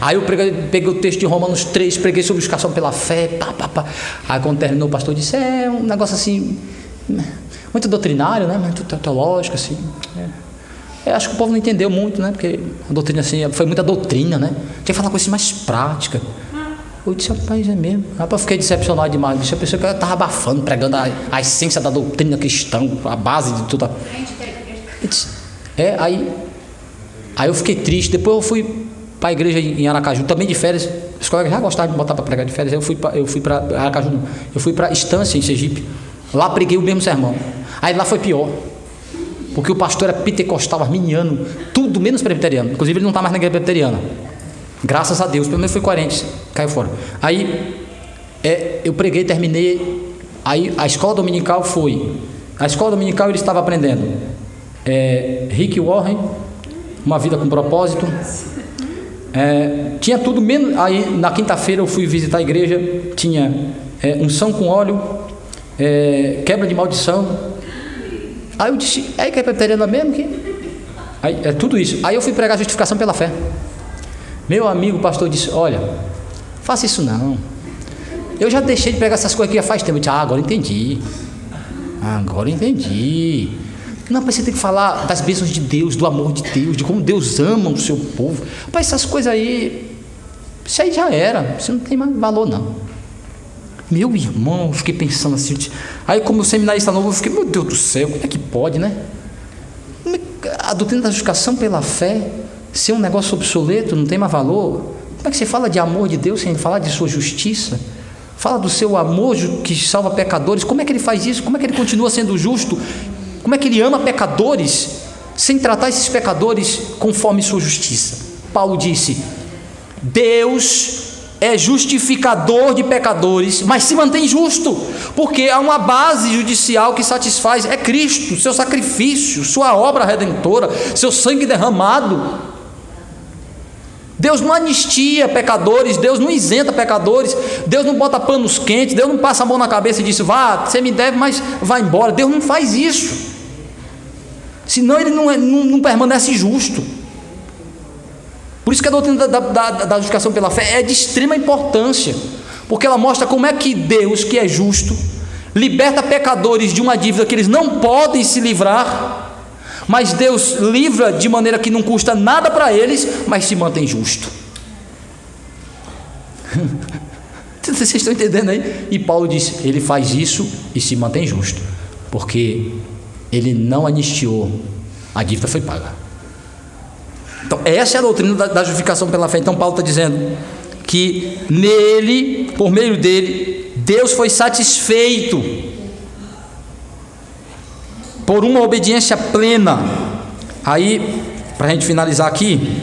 Aí eu peguei o texto de Romanos 3, preguei sobre justificação pela fé, Aí quando terminou, o pastor disse, um negócio assim, muito doutrinário, né, muito teológico, assim. Acho que o povo não entendeu muito, né, porque a doutrina assim, foi muita doutrina, né, tinha que falar coisa mais prática. Eu disse, rapaz, é mesmo. Rapaz, eu fiquei decepcionado demais. Eu pensei que eu estava abafando, pregando a essência da doutrina cristã, a base de tudo. Aí eu fiquei triste. Depois eu fui para a igreja em Aracaju, também de férias. Os colegas já gostavam de me botar para pregar de férias. Eu fui para Aracaju, não. Eu fui para Estância, em Sergipe. Lá preguei o mesmo sermão. Aí lá foi pior. Porque o pastor era pentecostal, arminiano, tudo menos presbiteriano. Inclusive ele não está mais na igreja presbiteriana. Graças a Deus, pelo menos foi coerente, caiu fora. Aí eu preguei, terminei. Aí a escola dominical ele estava aprendendo Rick Warren, Uma Vida com Propósito. Tinha tudo menos. Aí na quinta-feira eu fui visitar a igreja, tinha unção com óleo, quebra de maldição. Aí eu disse, que é presbiteriana mesmo? Aí, tudo isso. Aí eu fui pregar justificação pela fé. Meu amigo, o pastor disse, olha, faça isso não. Eu já deixei de pregar essas coisas aqui já faz tempo. Eu disse, agora entendi. Não, mas você tem que falar das bênçãos de Deus, do amor de Deus, de como Deus ama o seu povo. Mas essas coisas aí, isso aí já era, isso não tem mais valor não. Meu irmão, eu fiquei pensando assim. Aí como o seminarista novo, eu fiquei, meu Deus do céu, como é que pode, né? A doutrina da justificação pela fé ser um negócio obsoleto, não tem mais valor. Como é que você fala de amor de Deus sem falar de sua justiça? Fala do seu amor que salva pecadores. Como é que ele faz isso? Como é que ele continua sendo justo? Como é que ele ama pecadores sem tratar esses pecadores conforme sua justiça? Paulo disse, Deus é justificador de pecadores, mas se mantém justo, porque há uma base judicial que satisfaz, é Cristo, seu sacrifício, sua obra redentora, seu sangue derramado. Deus não anistia pecadores, Deus não isenta pecadores, Deus não bota panos quentes, Deus não passa a mão na cabeça e diz, vá, você me deve, mas vá embora. Deus não faz isso, senão ele não permanece justo. Por isso que a doutrina da justificação pela fé é de extrema importância, porque ela mostra como é que Deus, que é justo, liberta pecadores de uma dívida que eles não podem se livrar, mas Deus livra de maneira que não custa nada para eles, mas se mantém justo. Vocês estão entendendo aí? E Paulo diz, ele faz isso e se mantém justo, porque ele não anistiou, a dívida foi paga. Então essa é a doutrina da justificação pela fé. Então Paulo está dizendo que nele, por meio dele, Deus foi satisfeito por uma obediência plena. Aí, para a gente finalizar aqui,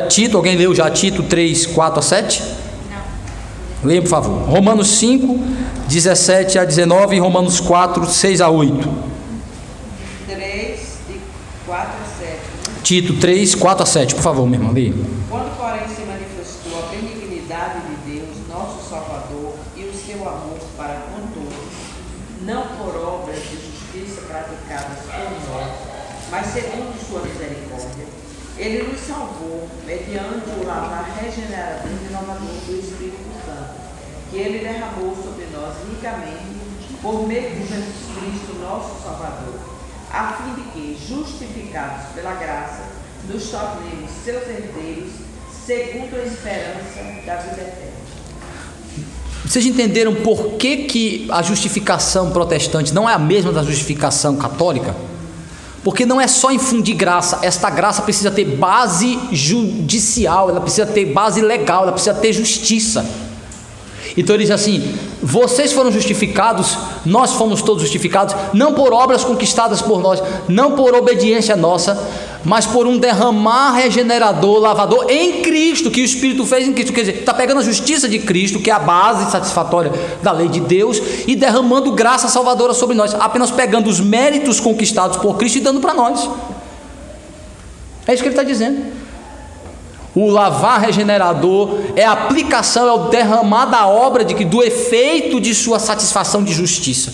Tito, alguém leu já Tito 3, 4 a 7? Não. Leia, por favor. Romanos 5, 17 a 19 e Romanos 4, 6 a 8. 3, de 4 a 7. Tito 3, 4 a 7, por favor, meu irmão, leia. Quando, porém, se manifestou a benignidade de Deus, nosso Salvador, e o seu amor para com todos, não por obras de justiça praticadas por nós, mas segundo sua misericórdia, ele nos salvou mediante o lavar regenerador e renovador do Espírito Santo, que ele derramou sobre nós ricamente por meio de Jesus Cristo, nosso Salvador, a fim de que, justificados pela graça, nos tornemos seus herdeiros, segundo a esperança da vida eterna. Vocês entenderam por que a justificação protestante não é a mesma da justificação católica? Porque não é só infundir graça, esta graça precisa ter base judicial, ela precisa ter base legal, ela precisa ter justiça. Então ele diz assim: vocês foram justificados, nós fomos todos justificados, não por obras conquistadas por nós, não por obediência nossa, mas por um derramar regenerador, lavador em Cristo, que o Espírito fez em Cristo. Quer dizer, está pegando a justiça de Cristo, que é a base satisfatória da lei de Deus, e derramando graça salvadora sobre nós, apenas pegando os méritos conquistados por Cristo e dando para nós. É isso que ele está dizendo. O lavar regenerador é a aplicação, é o derramar da obra do efeito de sua satisfação de justiça.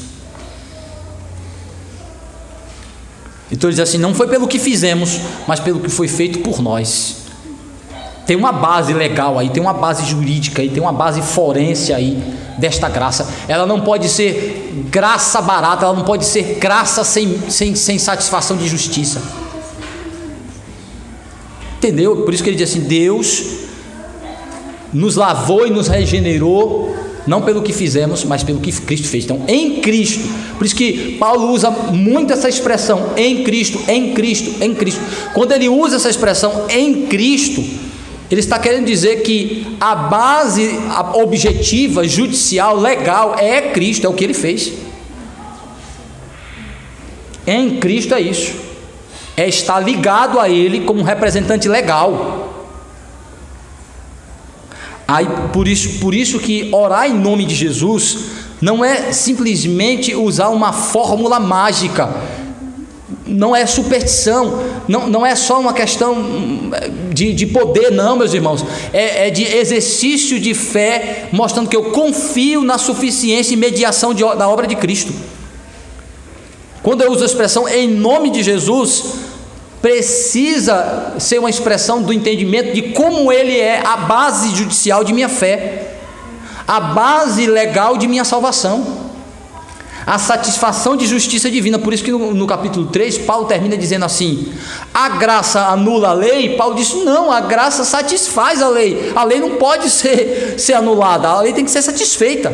Então ele diz assim: não foi pelo que fizemos, mas pelo que foi feito por nós. Tem uma base legal aí, tem uma base jurídica aí, tem uma base forense aí desta graça. Ela não pode ser graça barata, ela não pode ser graça sem satisfação de justiça. Entendeu? Por isso que ele diz assim: Deus nos lavou e nos regenerou, não pelo que fizemos, mas pelo que Cristo fez. Então, em Cristo. Por isso que Paulo usa muito essa expressão: em Cristo, em Cristo, em Cristo. Quando ele usa essa expressão em Cristo, ele está querendo dizer que a base objetiva, judicial, legal é Cristo, é o que ele fez. Em Cristo é isso. É estar ligado a ele como representante legal. Aí, por isso que orar em nome de Jesus não é simplesmente usar uma fórmula mágica, não é superstição, não é só uma questão de poder, não, meus irmãos, é de exercício de fé, mostrando que eu confio na suficiência e mediação da obra de Cristo. Quando eu uso a expressão em nome de Jesus, precisa ser uma expressão do entendimento de como ele é a base judicial de minha fé, a base legal de minha salvação, a satisfação de justiça divina. Por isso que no capítulo 3, Paulo termina dizendo assim: a graça anula a lei? Paulo diz: não, a graça satisfaz a lei não pode ser anulada, a lei tem que ser satisfeita,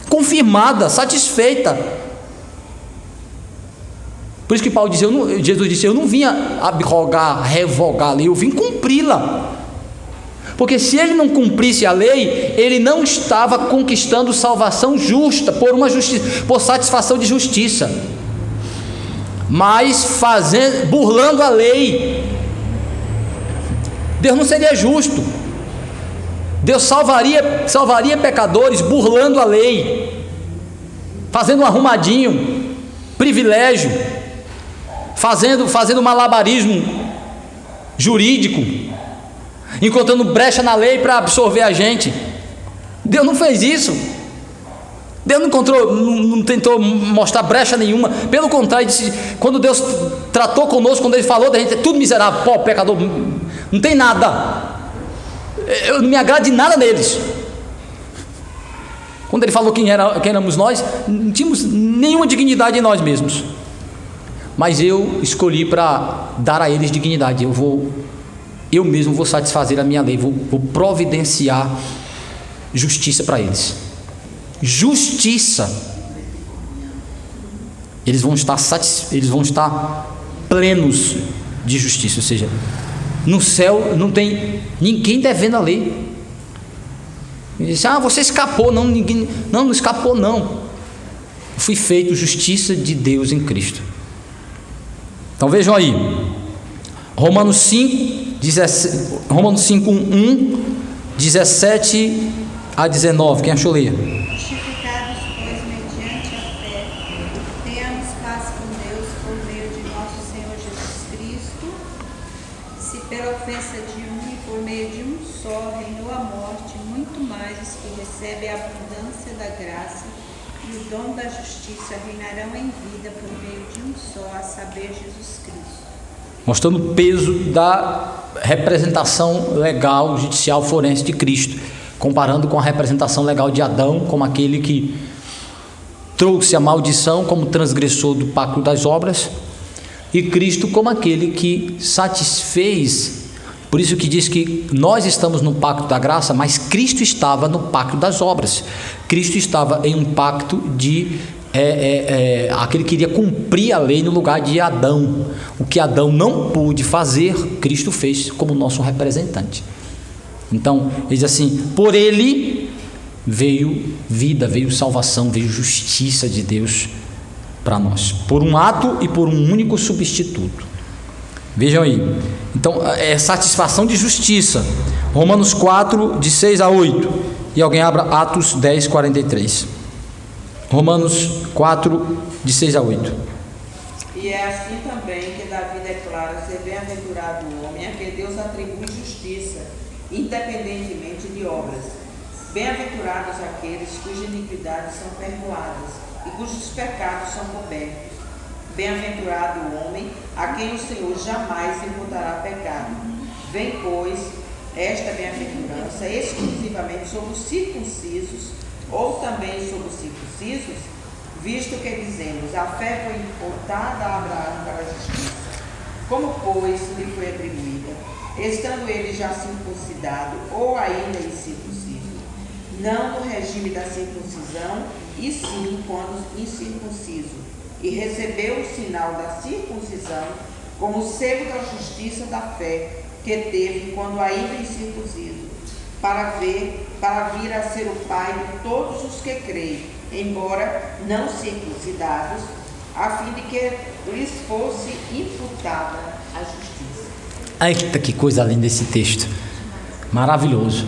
confirmada, satisfeita. Por isso que Paulo diz, Jesus disse: eu não vim abrogar, revogar a lei, eu vim cumpri-la. Porque se ele não cumprisse a lei, ele não estava conquistando salvação justa, por satisfação de justiça, mas burlando a lei. Deus não seria justo. Deus salvaria pecadores burlando a lei, fazendo um arrumadinho, privilégio, fazendo malabarismo jurídico, encontrando brecha na lei para absorver a gente. Deus não fez isso. Deus não tentou mostrar brecha nenhuma. Pelo contrário, quando Deus tratou conosco, quando ele falou da gente, é tudo miserável, pó, pecador, não tem nada, eu não me agrado de nada neles. Quando ele falou quem éramos nós, não tínhamos nenhuma dignidade em nós mesmos, mas eu escolhi para dar a eles dignidade. Eu mesmo vou satisfazer a minha lei, vou providenciar justiça para eles. Justiça. Eles vão estar plenos de justiça. Ou seja, no céu não tem ninguém devendo a lei. Ele disse: você escapou. Não escapou não. Fui feito justiça de Deus em Cristo. Então vejam aí, Romanos 5, 1, 17 a 19, quem achou ler? Justificados, pois, mediante a fé, tenhamos paz com Deus por meio de nosso Senhor Jesus Cristo. Se pela ofensa de um e por meio de um só reinou a morte, muito mais os que recebem a abundância da graça e o dom da justiça reinarão em vida por meio de um só, a saber, Jesus Cristo. Mostrando o peso da representação legal, judicial, forense de Cristo, comparando com a representação legal de Adão, como aquele que trouxe a maldição como transgressor do pacto das obras, e Cristo como aquele que satisfez. Por isso que diz que nós estamos no pacto da graça, mas Cristo estava no pacto das obras. Cristo estava em um pacto de aquele que iria cumprir a lei no lugar de Adão. O que Adão não pôde fazer, Cristo fez como nosso representante. Então, ele diz assim: por ele veio vida, veio salvação, veio justiça de Deus para nós, por um ato e por um único substituto. Vejam aí, então é satisfação de justiça. Romanos 4, de 6 a 8, e alguém abra Atos 10, 43. Romanos 4, de 6 a 8. E é assim também que Davi declara ser bem-aventurado o homem a quem Deus atribui justiça, independentemente de obras. Bem-aventurados aqueles cujas iniquidades são perdoadas e cujos pecados são cobertos. Bem-aventurado o homem a quem o Senhor jamais imputará pecado. Vem, pois, esta bem-aventurança exclusivamente sobre os circuncisos ou também sobre os circuncisos, visto que dizemos, a fé foi imputada a Abraão para a justiça. Como, pois, lhe foi atribuída, estando ele já circuncidado ou ainda incircunciso, não no regime da circuncisão, e sim quando incircunciso, e recebeu o sinal da circuncisão como selo da justiça da fé que teve quando ainda incircunciso, para vir a ser o pai de todos os que creem, embora não circuncidados, a fim de que lhes fosse imputada a justiça. Eita, que coisa linda esse texto, maravilhoso.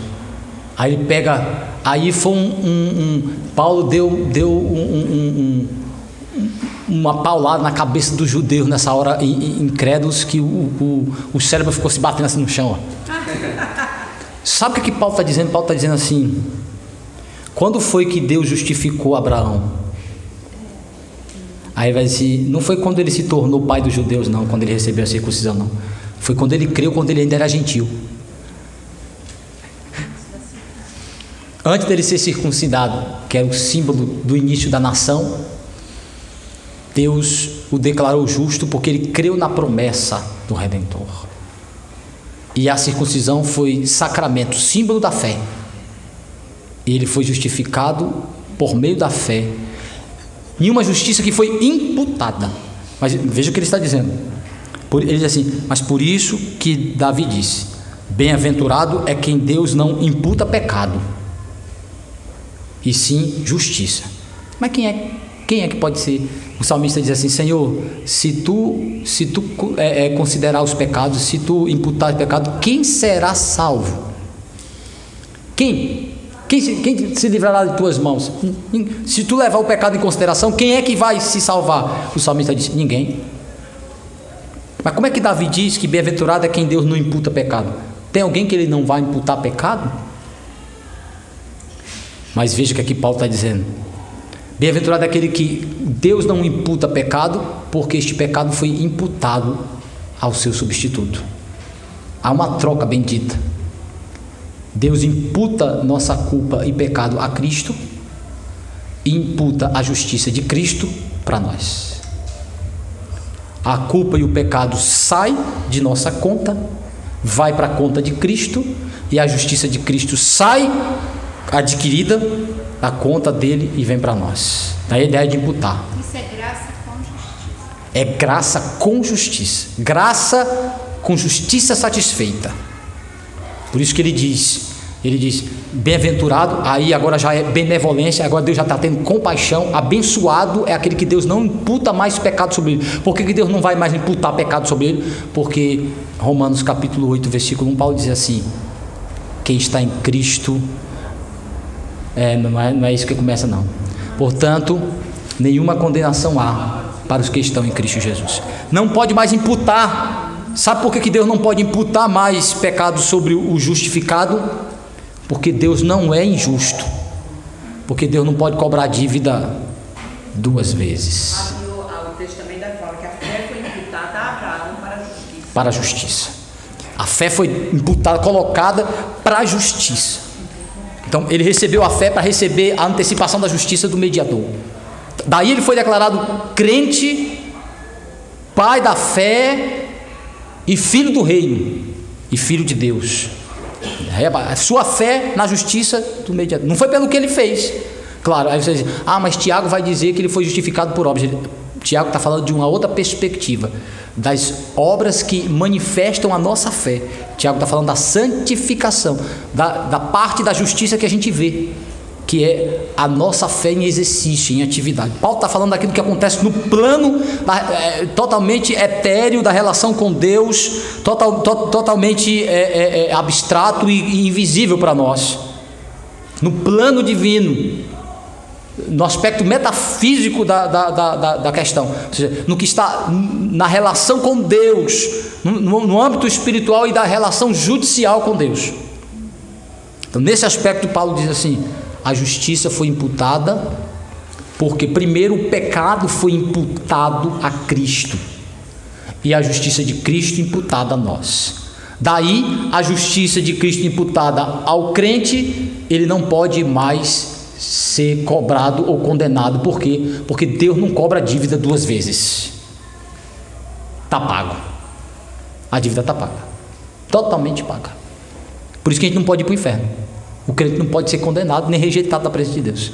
Aí ele pega, aí foi Paulo deu uma paulada na cabeça dos judeus nessa hora, incrédulos, que o cérebro ficou se batendo assim no chão, ó. Sabe o que Paulo está dizendo? Paulo está dizendo assim: quando foi que Deus justificou Abraão? Aí vai dizer, não foi quando ele se tornou pai dos judeus, não, quando ele recebeu a circuncisão, não. Foi quando ele creu, quando ele ainda era gentil. Antes dele ser circuncidado, que era o símbolo do início da nação, Deus o declarou justo porque ele creu na promessa do Redentor. E a circuncisão foi sacramento, símbolo da fé. E ele foi justificado por meio da fé, em uma justiça que foi imputada. Mas veja o que ele está dizendo. Ele diz assim, mas por isso que Davi disse, bem-aventurado é quem Deus não imputa pecado, e sim justiça. Mas quem é que pode ser? O salmista diz assim, Senhor, se tu considerar os pecados, se tu imputar o pecado, quem será salvo? Quem se livrará de tuas mãos? Se tu levar o pecado em consideração, quem é que vai se salvar? O salmista diz, ninguém. Mas como é que Davi diz que bem-aventurado é quem Deus não imputa pecado? Tem alguém que ele não vai imputar pecado? Mas veja o que aqui Paulo está dizendo. Bem-aventurado é aquele que Deus não imputa pecado, porque este pecado foi imputado ao seu substituto. Há uma troca bendita. Deus imputa nossa culpa e pecado a Cristo e imputa a justiça de Cristo para nós. A culpa e o pecado sai de nossa conta, vai para a conta de Cristo, e a justiça de Cristo sai adquirida da conta dele e vem para nós. Daí a ideia de imputar. Isso é graça com justiça. É graça com justiça. Graça com justiça satisfeita. Por isso que ele diz, bem-aventurado, aí agora já é benevolência, agora Deus já está tendo compaixão. Abençoado é aquele que Deus não imputa mais pecado sobre ele. Por que Deus não vai mais imputar pecado sobre ele? Porque Romanos capítulo 8, versículo 1, Paulo diz assim, quem está em Cristo, não é isso que começa não. Portanto, nenhuma condenação há para os que estão em Cristo Jesus. Não pode mais imputar. Sabe por que Deus não pode imputar mais pecado sobre o justificado? Porque Deus não é injusto. Porque Deus não pode cobrar dívida duas vezes. O texto também fala que a fé foi imputada a Abraão para a justiça. Para a justiça. A fé foi imputada, colocada para a justiça. Então ele recebeu a fé para receber a antecipação da justiça do mediador. Daí ele foi declarado crente, pai da fé e filho do reino e filho de Deus. A sua fé na justiça do mediador. Não foi pelo que ele fez. Claro, aí você diz, mas Tiago vai dizer que ele foi justificado por obras. Tiago está falando de uma outra perspectiva, das obras que manifestam a nossa fé. Tiago está falando da santificação, da parte da justiça que a gente vê. que é a nossa fé em exercício, em atividade. Paulo está falando daquilo que acontece no plano totalmente etéreo da relação com Deus, totalmente abstrato e invisível para nós. No plano divino, no aspecto metafísico da questão, ou seja, no que está na relação com Deus, no âmbito espiritual e da relação judicial com Deus. Então, nesse aspecto, Paulo diz assim: a justiça foi imputada, porque primeiro o pecado foi imputado a Cristo, e a justiça de Cristo imputada a nós. Daí, a justiça de Cristo imputada ao crente, ele não pode mais ser cobrado ou condenado. Por quê? Porque Deus não cobra a dívida duas vezes. Está pago. A dívida está paga. Totalmente paga. Por isso que a gente não pode ir para o inferno. O crente não pode ser condenado nem rejeitado da presença de Deus.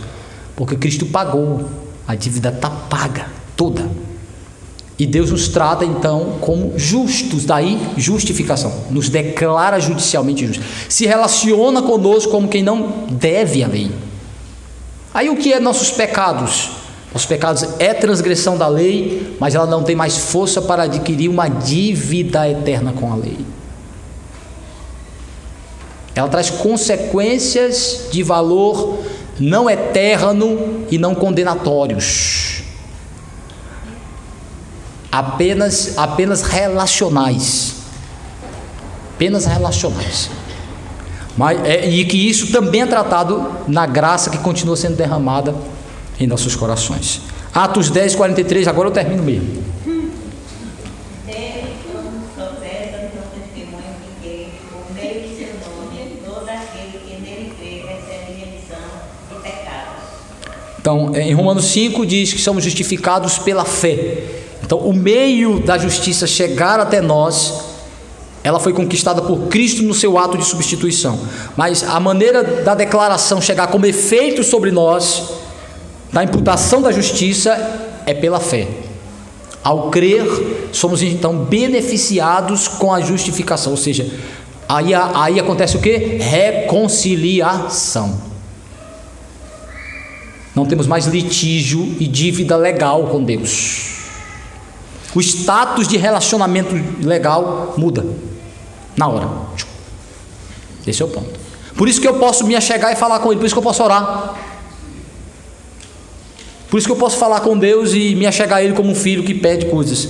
Porque Cristo pagou. A dívida está paga. Toda. E Deus nos trata então como justos. Daí justificação. Nos declara judicialmente justos. Se relaciona conosco como quem não deve a lei. Aí o que é nossos pecados? Nossos pecados é transgressão da lei, mas ela não tem mais força para adquirir uma dívida eterna com a lei. Ela traz consequências de valor não eterno e não condenatórios. Apenas relacionais. Apenas relacionais. E que isso também é tratado na graça que continua sendo derramada em nossos corações. Atos 10, 43, agora eu termino mesmo. Dele somos profetas no testemunho de que, por meio de seu nome, todo aquele que nele crê recebe remissão de pecados. Então, em Romanos 5 diz que somos justificados pela fé. Então, o meio da justiça chegar até nós, ela foi conquistada por Cristo no seu ato de substituição. Mas a maneira da declaração chegar como efeito sobre nós, da imputação da justiça, é pela fé. Ao crer, somos então beneficiados com a justificação. Ou seja, aí acontece o quê? Reconciliação. Não temos mais litígio e dívida legal com Deus. O status de relacionamento legal muda na hora. Esse é o ponto. Por isso que eu posso me achegar e falar com Ele. Por isso que eu posso orar. Por isso que eu posso falar com Deus e me achegar a Ele como um filho que pede coisas.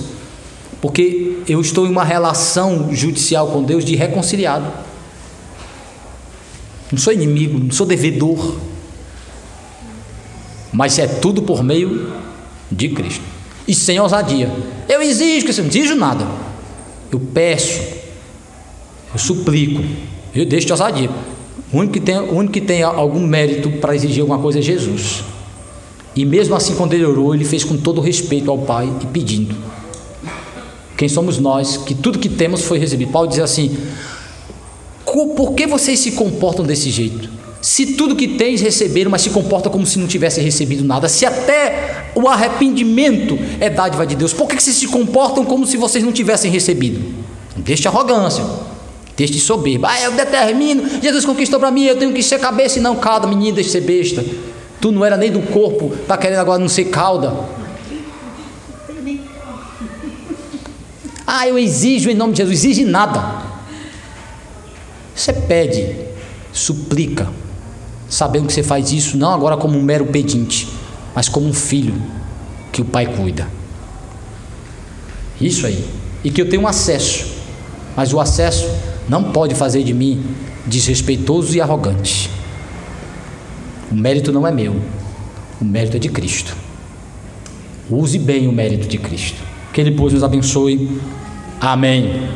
Porque eu estou em uma relação judicial com Deus de reconciliado. Não sou inimigo, não sou devedor. Mas é tudo por meio de Cristo. E sem ousadia. Eu exijo, eu não exijo nada. Eu peço, eu suplico, eu deixo de ousadia. O único que tem algum mérito para exigir alguma coisa é Jesus. E mesmo assim, quando ele orou, ele fez com todo respeito ao Pai e pedindo. Quem somos nós, que tudo que temos foi recebido? Paulo diz assim: por que vocês se comportam desse jeito? Se tudo que tens receberam, mas se comportam como se não tivessem recebido nada. Se até o arrependimento é dádiva de Deus, por que vocês se comportam como se vocês não tivessem recebido? Deixe arrogância, deixe soberba. Eu determino, Jesus conquistou para mim, eu tenho que ser cabeça e não cauda. Menino, deixe de ser besta. Tu não era nem do corpo, está querendo agora não ser cauda. Eu exijo em nome de Jesus. Exige nada. Você pede, suplica, sabendo que você faz isso não agora como um mero pedinte, mas como um filho que o Pai cuida. Isso aí. E que eu tenho um acesso, mas o acesso não pode fazer de mim desrespeitoso e arrogante. O mérito não é meu, o mérito é de Cristo. Use bem o mérito de Cristo. Que Ele, pois, nos abençoe. Amém.